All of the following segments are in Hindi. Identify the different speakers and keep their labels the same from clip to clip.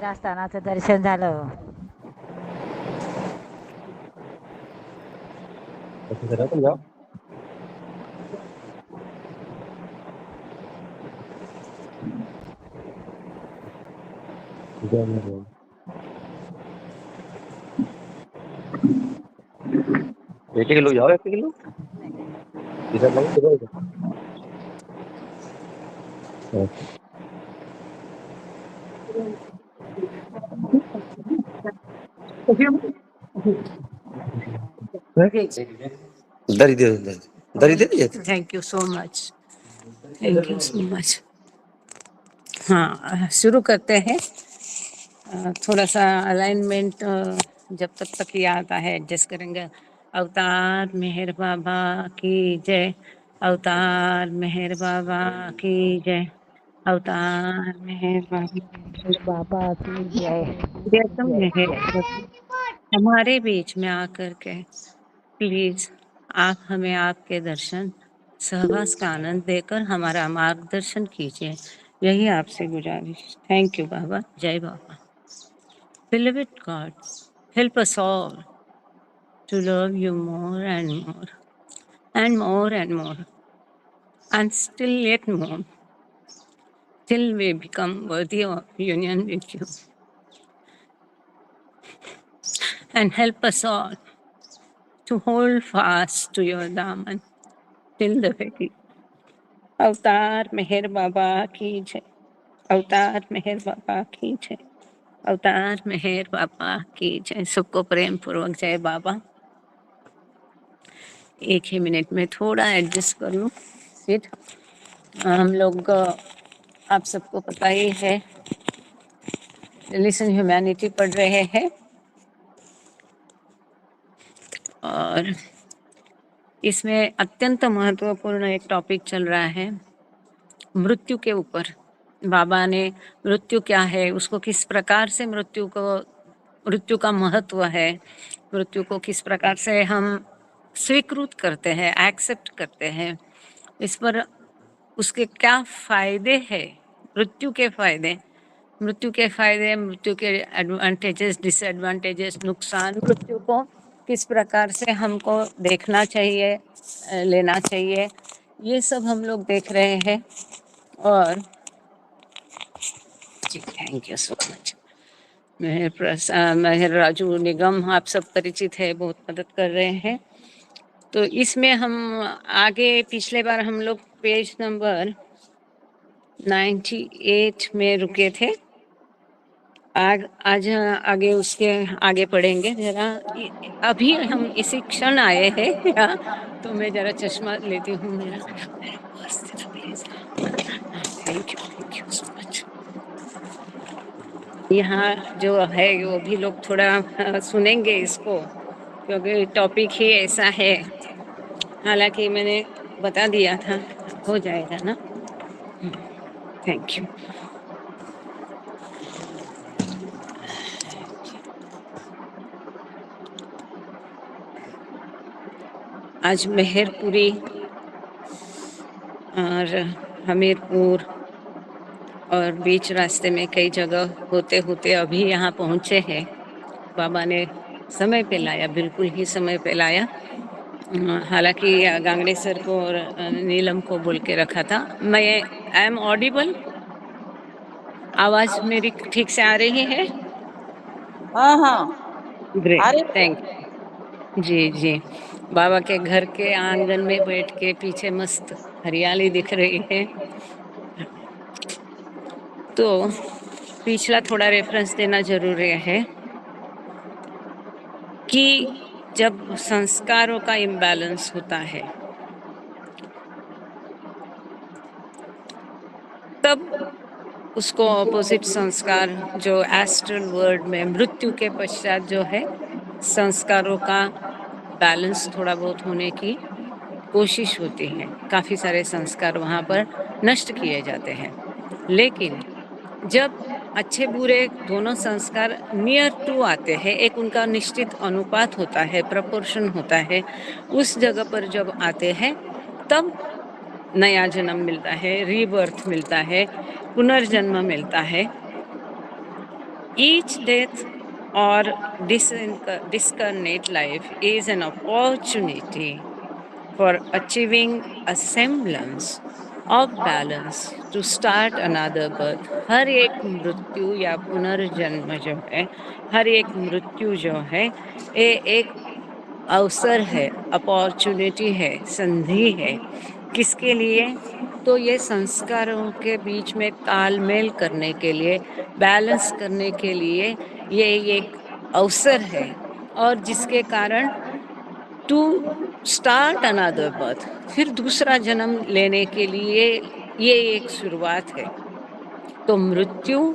Speaker 1: कैलासस्थानाचं दर्शन झालं.
Speaker 2: अच्छा करा तुम जाओ एक किलो जाओ 1 किलो इधर नहीं किधर इधर दरी दे दरी दे दीजिए
Speaker 3: thank you so much, thank you so much. हाँ, शुरू करते हैं। थोड़ा सा अलाइनमेंट जब तक ये आता है एडजस्ट करेंगे। अवतार मेहर बाबा की जय, अवतार मेहर बाबा की जय, अवतार मेहर
Speaker 1: बाबा की जय.
Speaker 3: मेहर हमारे बीच में आकर के प्लीज आप हमें आपके दर्शन सहवास का आनंद देकर हमारा मार्गदर्शन कीजिए, यही आपसे गुजारिश। थैंक यू बाबा, जय बाबा। Beloved God, help us all to love you more and more and more and more and still yet more till we become worthy of union with you. And help us all to hold fast to your daman till the very. अवतार मेहर बाबा की जय, अवतार मेहर बाबा की जय, अवतार मेहर बाबा की जय। सबको प्रेम पूर्वक जय बाबा। एक ही मिनट में थोड़ा एडजस्ट कर लूँ सीट। हम लोग आप सबको पता ही है लिसन ह्यूमैनिटी पढ़ रहे हैं और इसमें अत्यंत महत्वपूर्ण एक टॉपिक चल रहा है मृत्यु के ऊपर। बाबा ने मृत्यु क्या है, उसको किस प्रकार से मृत्यु का महत्व है, मृत्यु को किस प्रकार से हम स्वीकृत करते हैं, एक्सेप्ट करते हैं, इस पर उसके क्या फायदे हैं, मृत्यु के फायदे, मृत्यु के एडवांटेजेस, डिसएडवांटेजेस, नुकसान, मृत्यु को किस प्रकार से हमको देखना चाहिए, लेना चाहिए, ये सब हम लोग देख रहे हैं। और जी थैंक यू सो मच। मेहर राजू निगम आप सब परिचित है, बहुत मदद कर रहे हैं। तो इसमें हम आगे पिछले बार हम लोग पेज नंबर 98 में रुके थे। आज आगे उसके आगे पढ़ेंगे जरा। अभी हम इसी क्षण आए हैं तो मैं जरा चश्मा लेती हूँ मेरा। Thank you so much. यहाँ जो है वो भी लोग थोड़ा सुनेंगे इसको, क्योंकि टॉपिक ही ऐसा है। हालांकि मैंने बता दिया था, हो जाएगा ना। Thank you. आज मेहरपुरी और हमीरपुर और बीच रास्ते में कई जगह होते होते अभी यहाँ पहुँचे हैं। बाबा ने समय पे लाया, बिल्कुल ही समय पे लाया। हालांकि गांगड़े सर को और नीलम को बोल के रखा था। मैं आई एम ऑडिबल, आवाज मेरी ठीक से आ रही है?
Speaker 4: हाँ हाँ
Speaker 3: ग्रेट, थैंक जी जी। बाबा के घर के आंगन में बैठ के पीछे मस्त हरियाली दिख रही है। तो पिछला थोड़ा रेफरेंस देना जरूरी है कि जब संस्कारों का इम्बैलेंस होता है तब उसको ऑपोजिट संस्कार जो एस्ट्रल वर्ल्ड में मृत्यु के पश्चात जो है संस्कारों का बैलेंस थोड़ा बहुत होने की कोशिश होती है। काफ़ी सारे संस्कार वहाँ पर नष्ट किए जाते हैं, लेकिन जब अच्छे बुरे दोनों संस्कार नियर टू आते हैं, एक उनका निश्चित अनुपात होता है, प्रपोर्शन होता है, उस जगह पर जब आते हैं तब नया जन्म मिलता है, रीबर्थ मिलता है, पुनर्जन्म मिलता है। Each death or discarnate life is an opportunity for achieving a semblance of balance to start another birth. हर एक मृत्यु या पुनर्जन्म जो है, हर एक मृत्यु जो है, ये एक अवसर है, अपॉर्चुनिटी है, संधि है। किसके लिए? तो ये संस्कारों के बीच में तालमेल करने के लिए, बैलेंस करने के लिए ये एक अवसर है, और जिसके कारण टू स्टार्ट अनदर बर्थ, फिर दूसरा जन्म लेने के लिए ये एक शुरुआत है। तो मृत्यु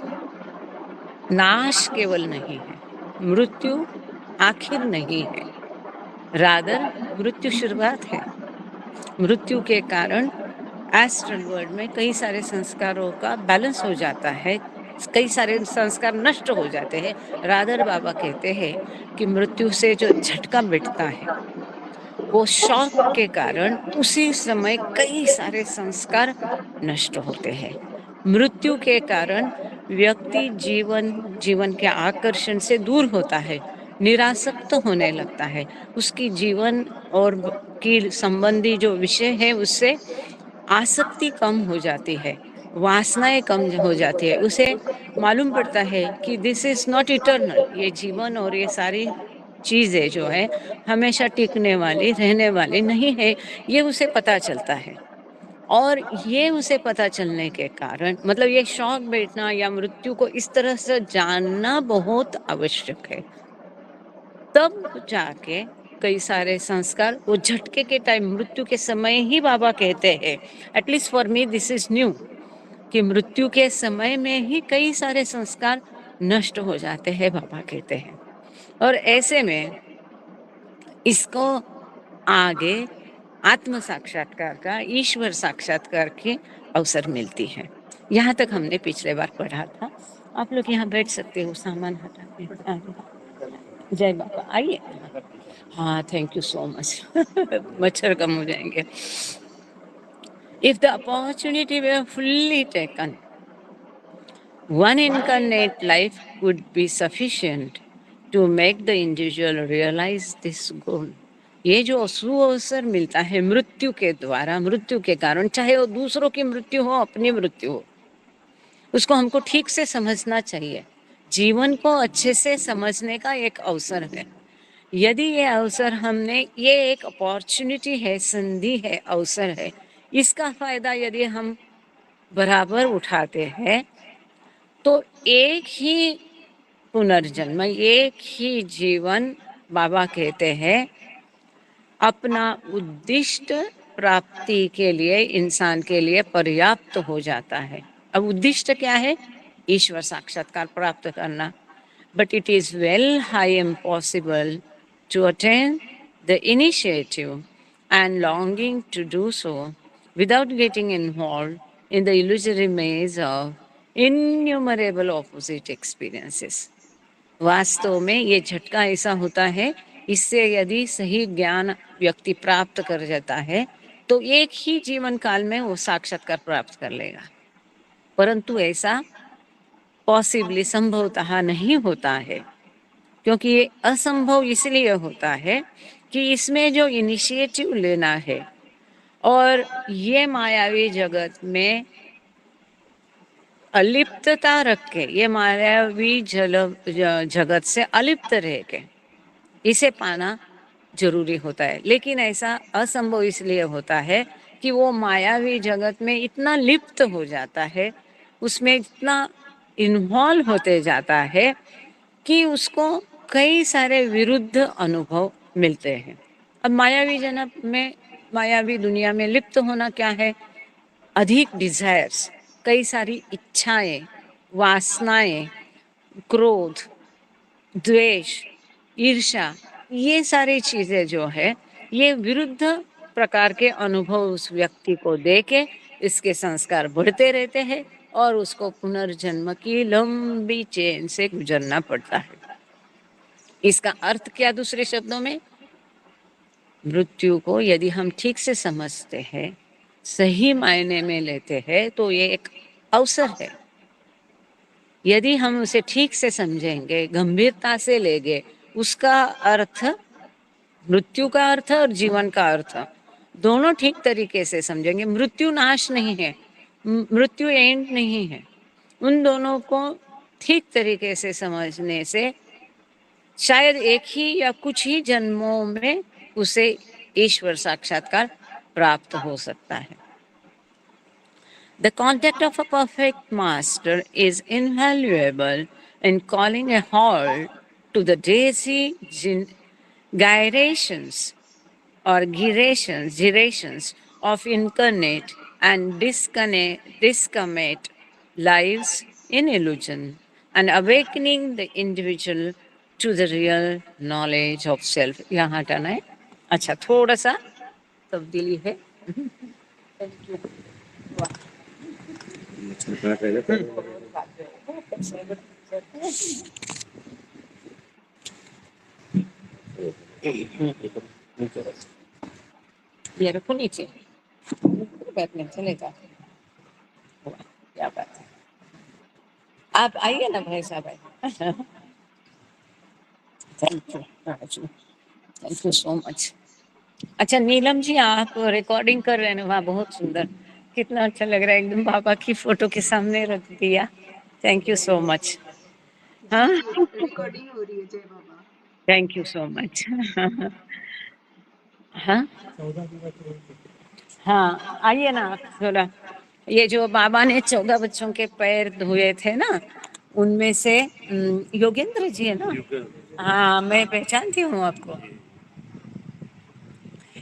Speaker 3: नाश केवल नहीं है, मृत्यु आखिर नहीं है, रादर मृत्यु शुरुआत है। मृत्यु के कारण एस्ट्रल वर्ल्ड में कई सारे संस्कारों का बैलेंस हो जाता है, कई सारे संस्कार नष्ट हो जाते हैं। रादर बाबा कहते हैं कि मृत्यु से जो झटका मिटता है, वो शॉक के कारण उसी समय कई सारे संस्कार नष्ट होते हैं। मृत्यु के कारण व्यक्ति जीवन के आकर्षण से दूर होता है, निरासक्त होने लगता है, उसकी जीवन और की संबंधी जो विषय है उससे आसक्ति कम हो जाती है, वासनाएं कम हो जाती है। उसे मालूम पड़ता है कि दिस इज नॉट इटर्नल, ये जीवन और ये सारी चीजें जो है हमेशा टिकने वाली, रहने वाली नहीं है, ये उसे पता चलता है। और ये उसे पता चलने के कारण, मतलब ये शौक बैठना या मृत्यु को इस तरह से जानना बहुत आवश्यक है। तब जाके कई सारे संस्कार वो झटके के टाइम, मृत्यु के समय ही बाबा कहते हैं, at least for me this is new, कि मृत्यु के समय में ही कई सारे संस्कार नष्ट हो जाते हैं, बाबा कहते हैं। और ऐसे में इसको आगे आत्म साक्षात्कार का, ईश्वर साक्षात्कार के अवसर मिलती है। यहाँ तक हमने पिछले बार पढ़ा था। आप लोग यहाँ बैठ सकते हो, सामान हटा के। जय बाबा, आइए। हाँ, थैंक यू सो मच। मच्छर कम हो जाएंगे। If the opportunity were fully taken, one incarnate life would be sufficient to make the individual realize this goal. ये जो सुअवसर मिलता है मृत्यु के द्वारा, मृत्यु के कारण, चाहे वो दूसरों की मृत्यु हो, अपनी मृत्यु हो, उसको हमको ठीक से समझना चाहिए। जीवन को अच्छे से समझने का एक अवसर है। यदि ये अवसर हमने, ये एक अपॉर्चुनिटी है, संधि है, अवसर है, इसका फायदा यदि हम बराबर उठाते हैं तो एक ही पुनर्जन्म, एक ही जीवन, बाबा कहते हैं, अपना उद्दिष्ट प्राप्ति के लिए, इंसान के लिए पर्याप्त हो जाता है। अब उद्दिष्ट क्या है? ईश्वर साक्षात्कार प्राप्त करना। But it is well high impossible to attain the initiative and longing to do so without getting involved in the illusory maze of innumerable opposite experiences. वास्तव में ये झटका ऐसा होता है, इससे यदि सही ज्ञान व्यक्ति प्राप्त कर जाता है तो एक ही जीवन काल में वो साक्षात्कार प्राप्त कर लेगा। परंतु ऐसा पॉसिबली, संभवतः नहीं होता है, क्योंकि ये असंभव इसलिए होता है कि इसमें जो इनिशिएटिव लेना है और ये मायावी जगत में अलिप्तता रख के, ये मायावी जगत से अलिप्त रह के इसे पाना जरूरी होता है। लेकिन ऐसा असंभव इसलिए होता है कि वो मायावी जगत में इतना लिप्त हो जाता है, उसमें इतना इन्वॉल्व होते जाता है कि उसको कई सारे विरुद्ध अनुभव मिलते हैं। अब मायावी जन्म में, मायावी दुनिया में लिप्त होना क्या है? अधिक डिजायर्स, कई सारी इच्छाएं, वासनाएं, क्रोध, द्वेष, ईर्ष्या, ये सारी चीजें जो है, ये विरुद्ध प्रकार के अनुभव उस व्यक्ति को देके इसके संस्कार बढ़ते रहते हैं और उसको पुनर्जन्म की लंबी चेन से गुजरना पड़ता है। इसका अर्थ क्या? दूसरे शब्दों में, मृत्यु को यदि हम ठीक से समझते हैं, सही मायने में लेते हैं, तो ये एक अवसर है। यदि हम उसे ठीक से समझेंगे, गंभीरता से लेंगे, उसका अर्थ, मृत्यु का अर्थ और जीवन का अर्थ दोनों ठीक तरीके से समझेंगे। मृत्यु नाश नहीं है, मृत्यु एंड नहीं है। उन दोनों को ठीक तरीके से समझने से शायद एक ही या कुछ ही जन्मों में उसे ईश्वर साक्षात्कार प्राप्त हो सकता है। The contact of a perfect master is invaluable in calling a halt to the daisy gyrations or gyrations of incarnate and discarnate lives in illusion and awakening the individual to the real knowledge of self. यहाँ हटाना है। अच्छा, थोड़ा सा तब्दीली है। ये रखो नीचे, बैठने चलेगा। क्या बात है, आप आइए ना भाई साहब। Thank you so much. अच्छा नीलम जी, आप रिकॉर्डिंग कर रहे हैं ना, वहाँ बहुत सुंदर, कितना अच्छा लग रहा है, एकदम बाबा की फोटो के सामने रख दिया। Thank you so much. हाँ,
Speaker 5: रिकॉर्डिंग हो रही है। जय Baba.
Speaker 3: Thank you so much. हाँ हाँ, आइए ना आप थोड़ा। ये जो बाबा ने 14 बच्चों के पैर धोए थे ना, उनमें से योगेंद्र जी है ना? हाँ, मैं पहचानती हूँ आपको।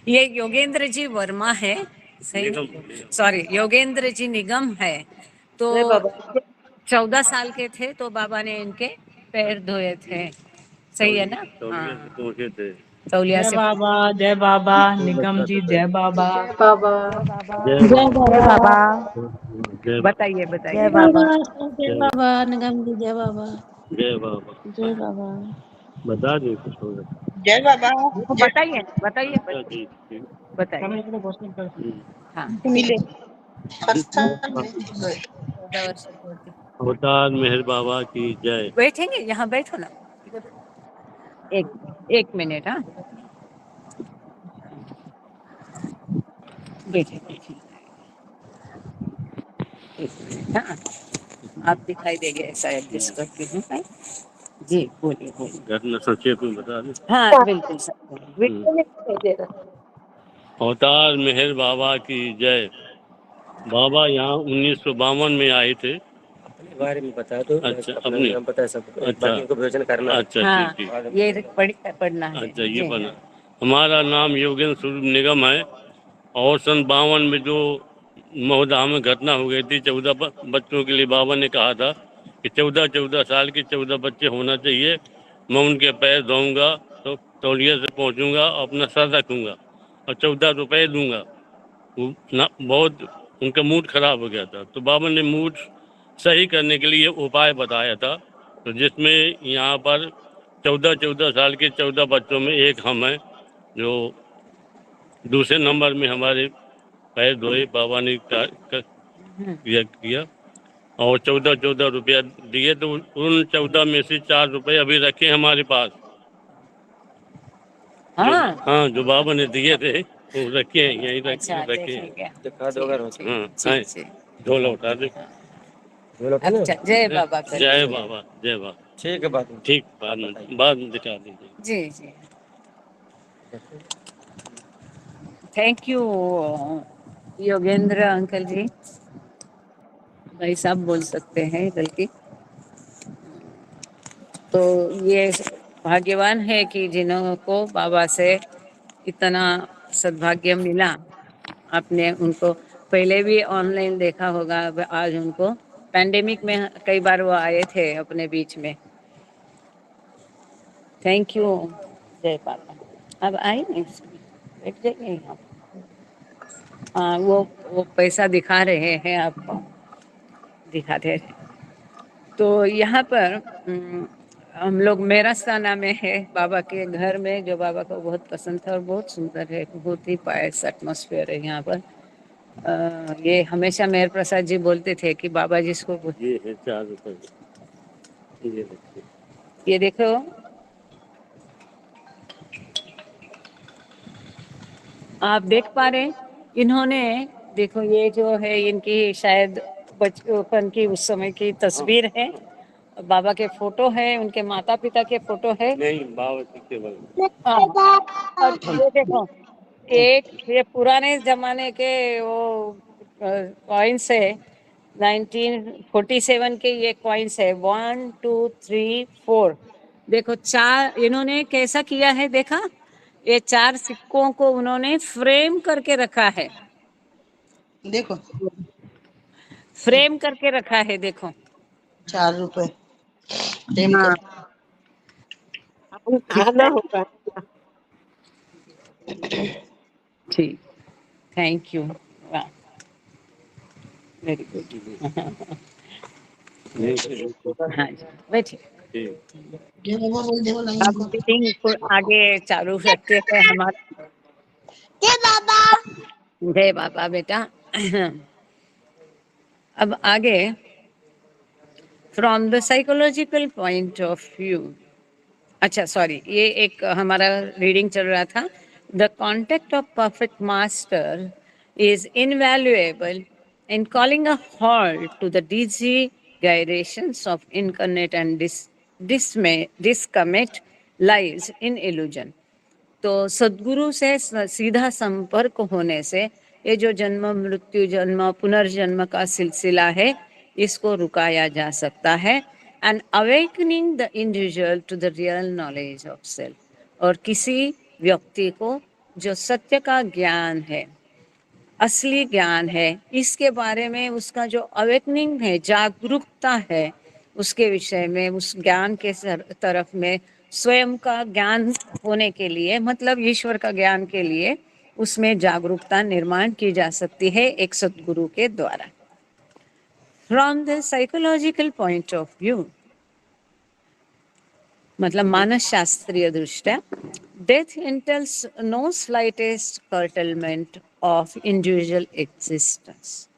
Speaker 3: ये योगेंद्र जी वर्मा है, सही? सॉरी, योगेंद्र जी निगम है। तो
Speaker 4: जय बाबा।
Speaker 3: 14 साल के थे तो बाबा ने इनके पैर धोए थे, सही है ना? हाँ, तौलिया
Speaker 6: जय
Speaker 3: से।
Speaker 6: बाबा, जय बाबा, निगम जी, जय बाबा।
Speaker 5: जय बाबा।
Speaker 1: जय बाबा।
Speaker 3: बताइए
Speaker 1: जय
Speaker 3: बताइए।
Speaker 1: बाबा।
Speaker 7: जय बाबा निगम जी, जय बाबा।
Speaker 2: जय बाबा।
Speaker 7: जय बाबा।
Speaker 2: बता दो कुछ होगा।
Speaker 4: जय बाबा। जय
Speaker 3: बताइए बताइए
Speaker 2: जी, जी।
Speaker 3: बताइए। हाँ,
Speaker 4: मिले।
Speaker 2: अवतार मेहर बाबा की जय।
Speaker 3: बैठेंगे, यहाँ बैठो ना। एक एक मिनट। हाँ, बैठे बैठे। हाँ, आप दिखाई देंगे, ऐसा एडजस्ट करती हूँ मैं। जी बोलिए बोलिए।
Speaker 2: घटना संक्षेप में बता दो।
Speaker 3: हाँ बिल्कुल सर, बिल्कुल दिखाई दे रहा।
Speaker 2: अवतार मेहर बाबा की जय। बाबा यहाँ 1952 में आए थे।
Speaker 8: अपने बारे में बताया तो
Speaker 2: अच्छा,
Speaker 8: अपने
Speaker 2: अपने
Speaker 8: नाम पता है सब।
Speaker 2: अच्छा,
Speaker 8: बाकी को प्रवचन करना है।
Speaker 2: अच्छा
Speaker 3: हाँ,
Speaker 2: ठीक ठीक।
Speaker 3: ये पढ़ना है।
Speaker 2: अच्छा, ये
Speaker 3: जी।
Speaker 2: पढ़ना। हमारा नाम योगेंद्र स्वरूप निगम है और सन 52 में जो महोदय में घटना हो गई थी, 14 बच्चों के लिए बाबा ने कहा था कि 14 साल के 14 बच्चे होना चाहिए। मैं उनके पैर धोऊंगा तो तौलिया से पहुंचूंगा, अपना सर रखूंगा और 14 रुपए दूंगा। वो ना बहुत उनका मूड खराब हो गया था, तो बाबा ने मूड सही करने के लिए उपाय बताया था। तो जिसमें यहाँ पर 14 साल के 14 बच्चों में एक हम हैं, जो दूसरे नंबर में हमारे पैर धोए बाबा ने किया और 14 रुपया दिए। तो उन 14 में से 4 रुपए अभी रखे हमारे पास।
Speaker 3: हाँ
Speaker 2: हाँ, जो बाबा ने दिए थे वो रखे हैं, यहीं
Speaker 3: अच्छा,
Speaker 2: रखे हैं।
Speaker 3: देखिए।
Speaker 8: दिखा दो अगर हो तो।
Speaker 2: हाँ, झोला उठा दे।
Speaker 3: अच्छा, जय बाबा कर
Speaker 2: जय
Speaker 3: दीजिए।
Speaker 2: बाबा, जय बाबा।
Speaker 8: ठीक है, बात में।
Speaker 2: ठीक, बाद में दिखा दीजिए।
Speaker 3: जी जी, थैंक यू योगेंद्र अंकल जी। भाई साहब बोल सकते हैं बल्कि। तो ये भाग्यवान है कि जिन्हों को बाबा से इतना सद्भाग्य मिला। आपने उनको पहले भी ऑनलाइन देखा होगा, अब आज उनको पैंडेमिक में कई बार वो आए थे अपने बीच में। थैंक यू, जय बाबा। अब आए नहीं, बैठ जाइए यहाँ। हाँ, वो पैसा दिखा रहे हैं आपको, दिखाते रहे। तो यहाँ पर हम लोग मेरास्ताना में है, बाबा के घर में, जो बाबा को बहुत पसंद था और बहुत सुंदर है, बहुत ही पायस एटमॉस्फेयर है यहाँ पर। ये हमेशा मेहर प्रसाद जी बोलते थे कि बाबा जिसको
Speaker 2: ये है 4 रुपए। ये देखिए।
Speaker 3: ये देखो, आप देख पा रहे हैं? इन्होंने देखो, ये जो है इनकी शायद बचपन की उस समय की तस्वीर है। बाबा के फोटो है, उनके माता पिता के फोटो है।
Speaker 2: नहीं, बाबा जी केवल।
Speaker 3: हाँ, और ये देखो, एक ये पुराने जमाने के वो कॉइन्स है, 1947 के ये कॉइन्स है। 1 2 3 4, देखो 4 इन्होंने कैसा किया है, देखा? ये 4 सिक्कों को उन्होंने फ्रेम करके रखा है,
Speaker 4: देखो
Speaker 3: फ्रेम करके रखा है, देखो।
Speaker 4: 4 रुपए प्रेम
Speaker 3: हाँ,
Speaker 1: आना होगा।
Speaker 3: ठीक, थैंक यू, वाह, वेरी गुड। हाँ जी, बैठिए।
Speaker 2: ठीक।
Speaker 4: जय बाबा बोल दे बोला
Speaker 3: अब
Speaker 4: इनको।
Speaker 3: मीटिंग आगे चालू रखते हैं हमारा।
Speaker 4: जय बाबा।
Speaker 3: जय बाबा बेटा। अब आगे, from the psychological point of view, अच्छा सॉरी, ये एक हमारा रीडिंग चल रहा था। The contact of perfect master is invaluable in calling a halt to the dizzy gyrations of incarnate and discommit lives in illusion। तो सद्गुरु से सीधा संपर्क होने से ये जो जन्म मृत्यु जन्म पुनर्जन्म का सिलसिला है, इसको रुकाया जा सकता है। And awakening the individual to the real knowledge of self, और किसी व्यक्ति को जो सत्य का ज्ञान है, असली ज्ञान है, इसके बारे में उसका जो अवेकनिंग है, जागरूकता है, उसके विषय में, उस ज्ञान के तरफ में स्वयं का ज्ञान होने के लिए, मतलब ईश्वर का ज्ञान के लिए उसमें जागरूकता निर्माण की जा सकती है एक सद्गुरु के द्वारा। From the psychological point of view, मतलब मानस शास्त्रीय दृष्टया, death entails no slightest curtailment of individual existence,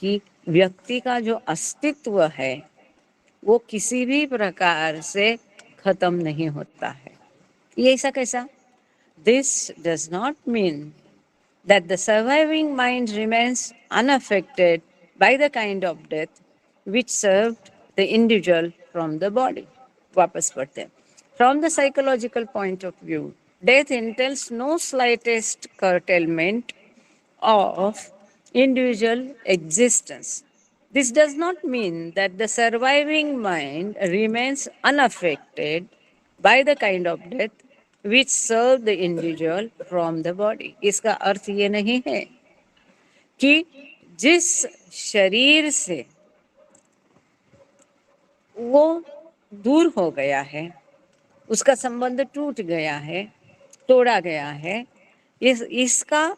Speaker 3: कि व्यक्ति का जो अस्तित्व है वो किसी भी प्रकार से खत्म नहीं होता है। ये ऐसा कैसा? This does not mean that the surviving mind remains unaffected by the kind of death which served the individual from the body। वापस पढ़ते हैं। From the psychological point of view, death entails no slightest curtailment of individual existence। This does not mean that the surviving mind remains unaffected by the kind of death which serve the individual from the body। इसका अर्थ ये नहीं है कि जिस शरीर से वो दूर हो गया है, उसका संबंध टूट गया है, तोड़ा गया है, इसका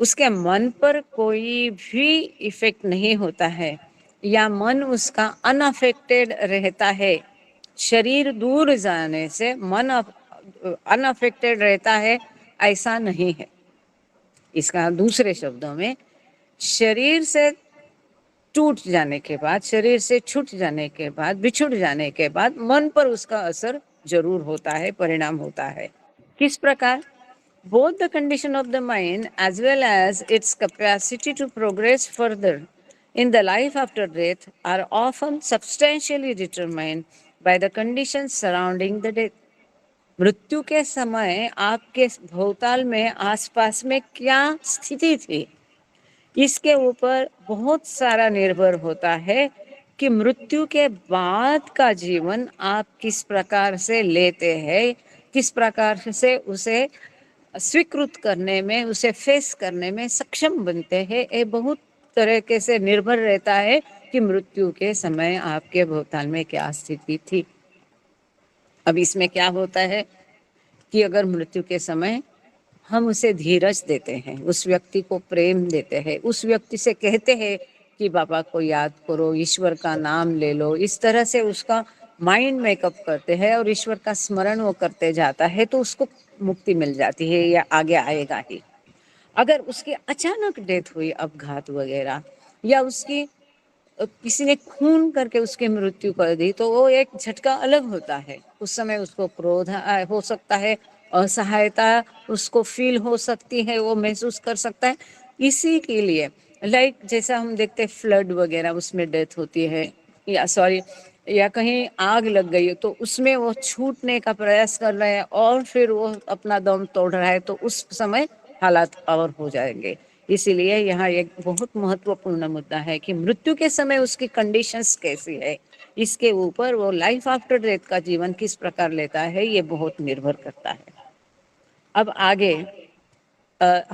Speaker 3: उसके मन पर कोई भी इफेक्ट नहीं होता है, या मन उसका अनअफेक्टेड रहता है। शरीर दूर जाने से मन अनअफेक्टेड रहता है, ऐसा नहीं है। इसका दूसरे शब्दों में, शरीर से टूट जाने के बाद, शरीर से छूट जाने के बाद, बिछुड़ जाने के बाद मन पर उसका असर जरूर होता है, परिणाम होता है। किस प्रकार? Both the condition of the mind as well as its capacity to progress further in the life after death are often substantially determined by the conditions surrounding the death। मृत्यु के समय आपके भौताल में आसपास में क्या स्थिति थी, इसके ऊपर बहुत सारा निर्भर होता है कि मृत्यु के बाद का जीवन आप किस प्रकार से लेते हैं, किस प्रकार से उसे स्वीकृत करने में, उसे फेस करने में सक्षम बनते हैं। ये बहुत तरीके से निर्भर रहता है कि मृत्यु के समय आपके भौताल में क्या स्थिति थी। अब इसमें क्या होता है कि अगर मृत्यु के समय हम उसे धीरज देते हैं, उस व्यक्ति को प्रेम देते हैं, उस व्यक्ति से कहते हैं कि बाबा को याद करो, ईश्वर का नाम ले लो, इस तरह से उसका माइंड मेकअप करते हैं और ईश्वर का स्मरण वो करते जाता है, तो उसको मुक्ति मिल जाती है या आगे आएगा ही। अगर उसकी अचानक डेथ हुई, अपघात वगैरह, या उसकी किसी ने खून करके उसकी मृत्यु कर दी तो वो एक झटका अलग होता है। उस समय उसको क्रोध हो सकता है, असहायता उसको फील हो सकती है, वो महसूस कर सकता है। इसी के लिए लाइक जैसा हम देखते हैं फ्लड वगैरह, उसमें डेथ होती है, या सॉरी, या कहीं आग लग गई तो उसमें वो छूटने का प्रयास कर रहे हैं और फिर वो अपना दम तोड़ रहा है, तो उस समय हालात और हो जाएंगे। इसीलिए यहाँ एक बहुत महत्वपूर्ण मुद्दा है कि मृत्यु के समय उसकी कंडीशंस कैसी है, इसके ऊपर वो लाइफ आफ्टर डेथ का जीवन किस प्रकार लेता है, ये बहुत निर्भर करता है। अब आगे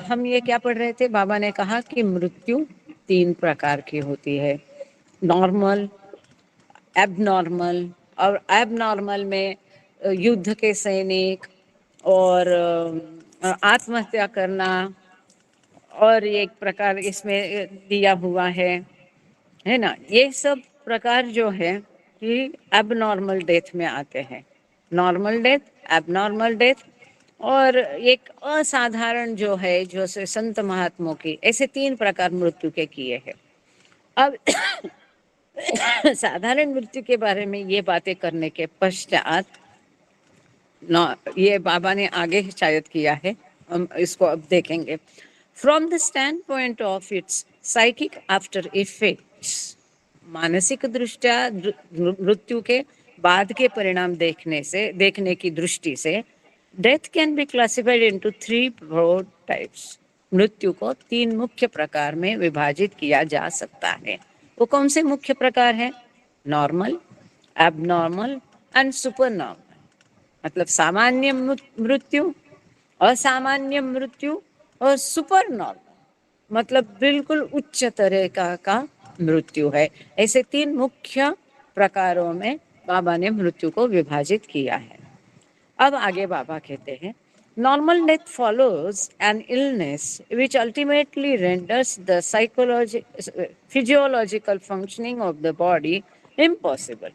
Speaker 3: हम ये क्या पढ़ रहे थे, बाबा ने कहा कि मृत्यु 3 प्रकार की होती है, नॉर्मल, एबनॉर्मल, और एबनॉर्मल में युद्ध के सैनिक और आत्महत्या करना, और एक प्रकार इसमें दिया हुआ है ना, ये सब प्रकार जो है कि एबनॉर्मल डेथ में आते हैं। नॉर्मल डेथ, एबनॉर्मल डेथ, और एक असाधारण जो है, जो से संत महात्मों की, ऐसे 3 प्रकार मृत्यु के किए हैं। अब साधारण मृत्यु के बारे में ये बातें करने के पश्चात ये बाबा ने आगे शायद किया है, हम इसको अब देखेंगे। From the stand point of its psychic after effects, मानसिक दृष्टया मृत्यु के बाद के परिणाम देखने की दृष्टि से death can be classified into 3 broad types. मृत्यु को 3 मुख्य प्रकार में विभाजित किया जा सकता है। वो कौन से मुख्य प्रकार है? Normal, abnormal and super normal. मतलब सामान्य मृत्यु, असामान्य मृत्यु और सुपर नॉर्मल, मतलब बिल्कुल उच्च तरह का मृत्यु है। ऐसे 3 मुख्य प्रकारों में बाबा ने मृत्यु को विभाजित किया है। अब आगे बाबा कहते हैं, normal death follows an illness which ultimately renders the physiological functioning of the body impossible.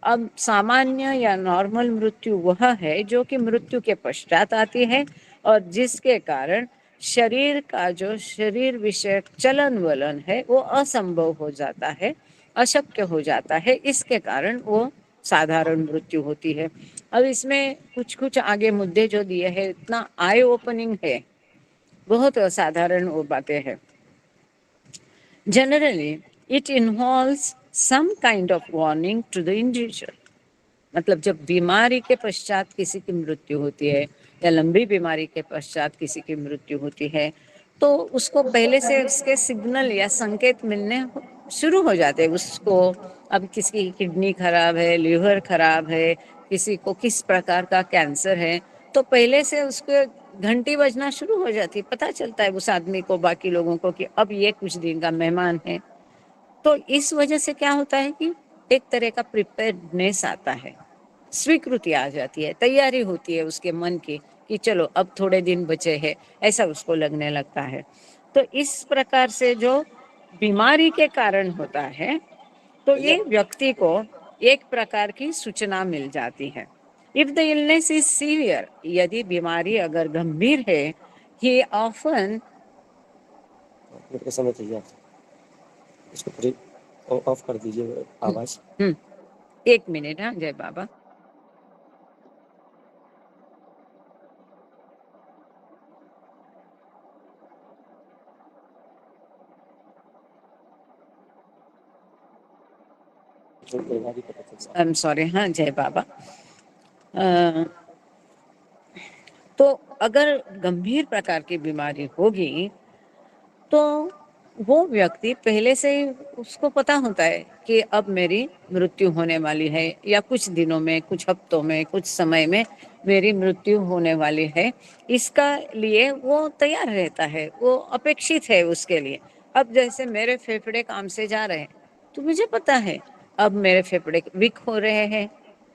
Speaker 3: अब सामान्य या नॉर्मल मृत्यु वह है जो कि मृत्यु के पश्चात आती है और जिसके कारण शरीर का जो शरीर विषयक चलन वलन है वो असंभव हो जाता है, अशक्य हो जाता है। इसके कारण वो साधारण मृत्यु होती है। अब इसमें कुछ आगे मुद्दे जो दिए हैं, इतना आई ओपनिंग है, बहुत असाधारण वो बातें हैं। Generally it involves some kind of warning to the individual। मतलब जब बीमारी के पश्चात किसी की मृत्यु होती है या लंबी बीमारी के पश्चात किसी की मृत्यु होती है, तो उसको पहले से उसके सिग्नल या संकेत मिलने शुरू हो जाते हैं उसको। अब किसी की किडनी खराब है, लीवर खराब है, किसी को किस प्रकार का कैंसर है, तो पहले से उसको घंटी बजना शुरू हो जाती है, पता चलता है उस आदमी को, बाकी लोगों को, कि अब ये कुछ दिन का मेहमान है। तो इस वजह से क्या होता है कि एक तरह का प्रिपेयर्डनेस आता है, स्वीकृति आ जाती है, तैयारी होती है उसके मन की कि चलो अब थोड़े दिन बचे हैं, ऐसा उसको लगने लगता है। तो इस प्रकार से जो बीमारी के कारण होता है, तो ये व्यक्ति को एक प्रकार की सूचना मिल जाती है। If the illness is severe, यदि बीमारी अगर गंभीर है, ही ऑफन,
Speaker 8: मेरे को समझ चाहिए, इसको पूरी ऑफ कर दीजिए आवाज।
Speaker 3: 1 मिनट। हाँ जय बाबा। I am sorry. हाँ जय बाबा। तो अगर गंभीर प्रकार की बीमारी होगी तो वो व्यक्ति पहले से ही उसको पता होता है कि अब मेरी मृत्यु होने वाली है, या कुछ दिनों में, कुछ हफ्तों में, कुछ समय में मेरी मृत्यु होने वाली है। इसका लिए वो तैयार रहता है, वो अपेक्षित है उसके लिए। अब जैसे मेरे फेफड़े काम से जा रहे हैं, तो मुझे पता है अब मेरे फेफड़े वीक हो रहे हैं,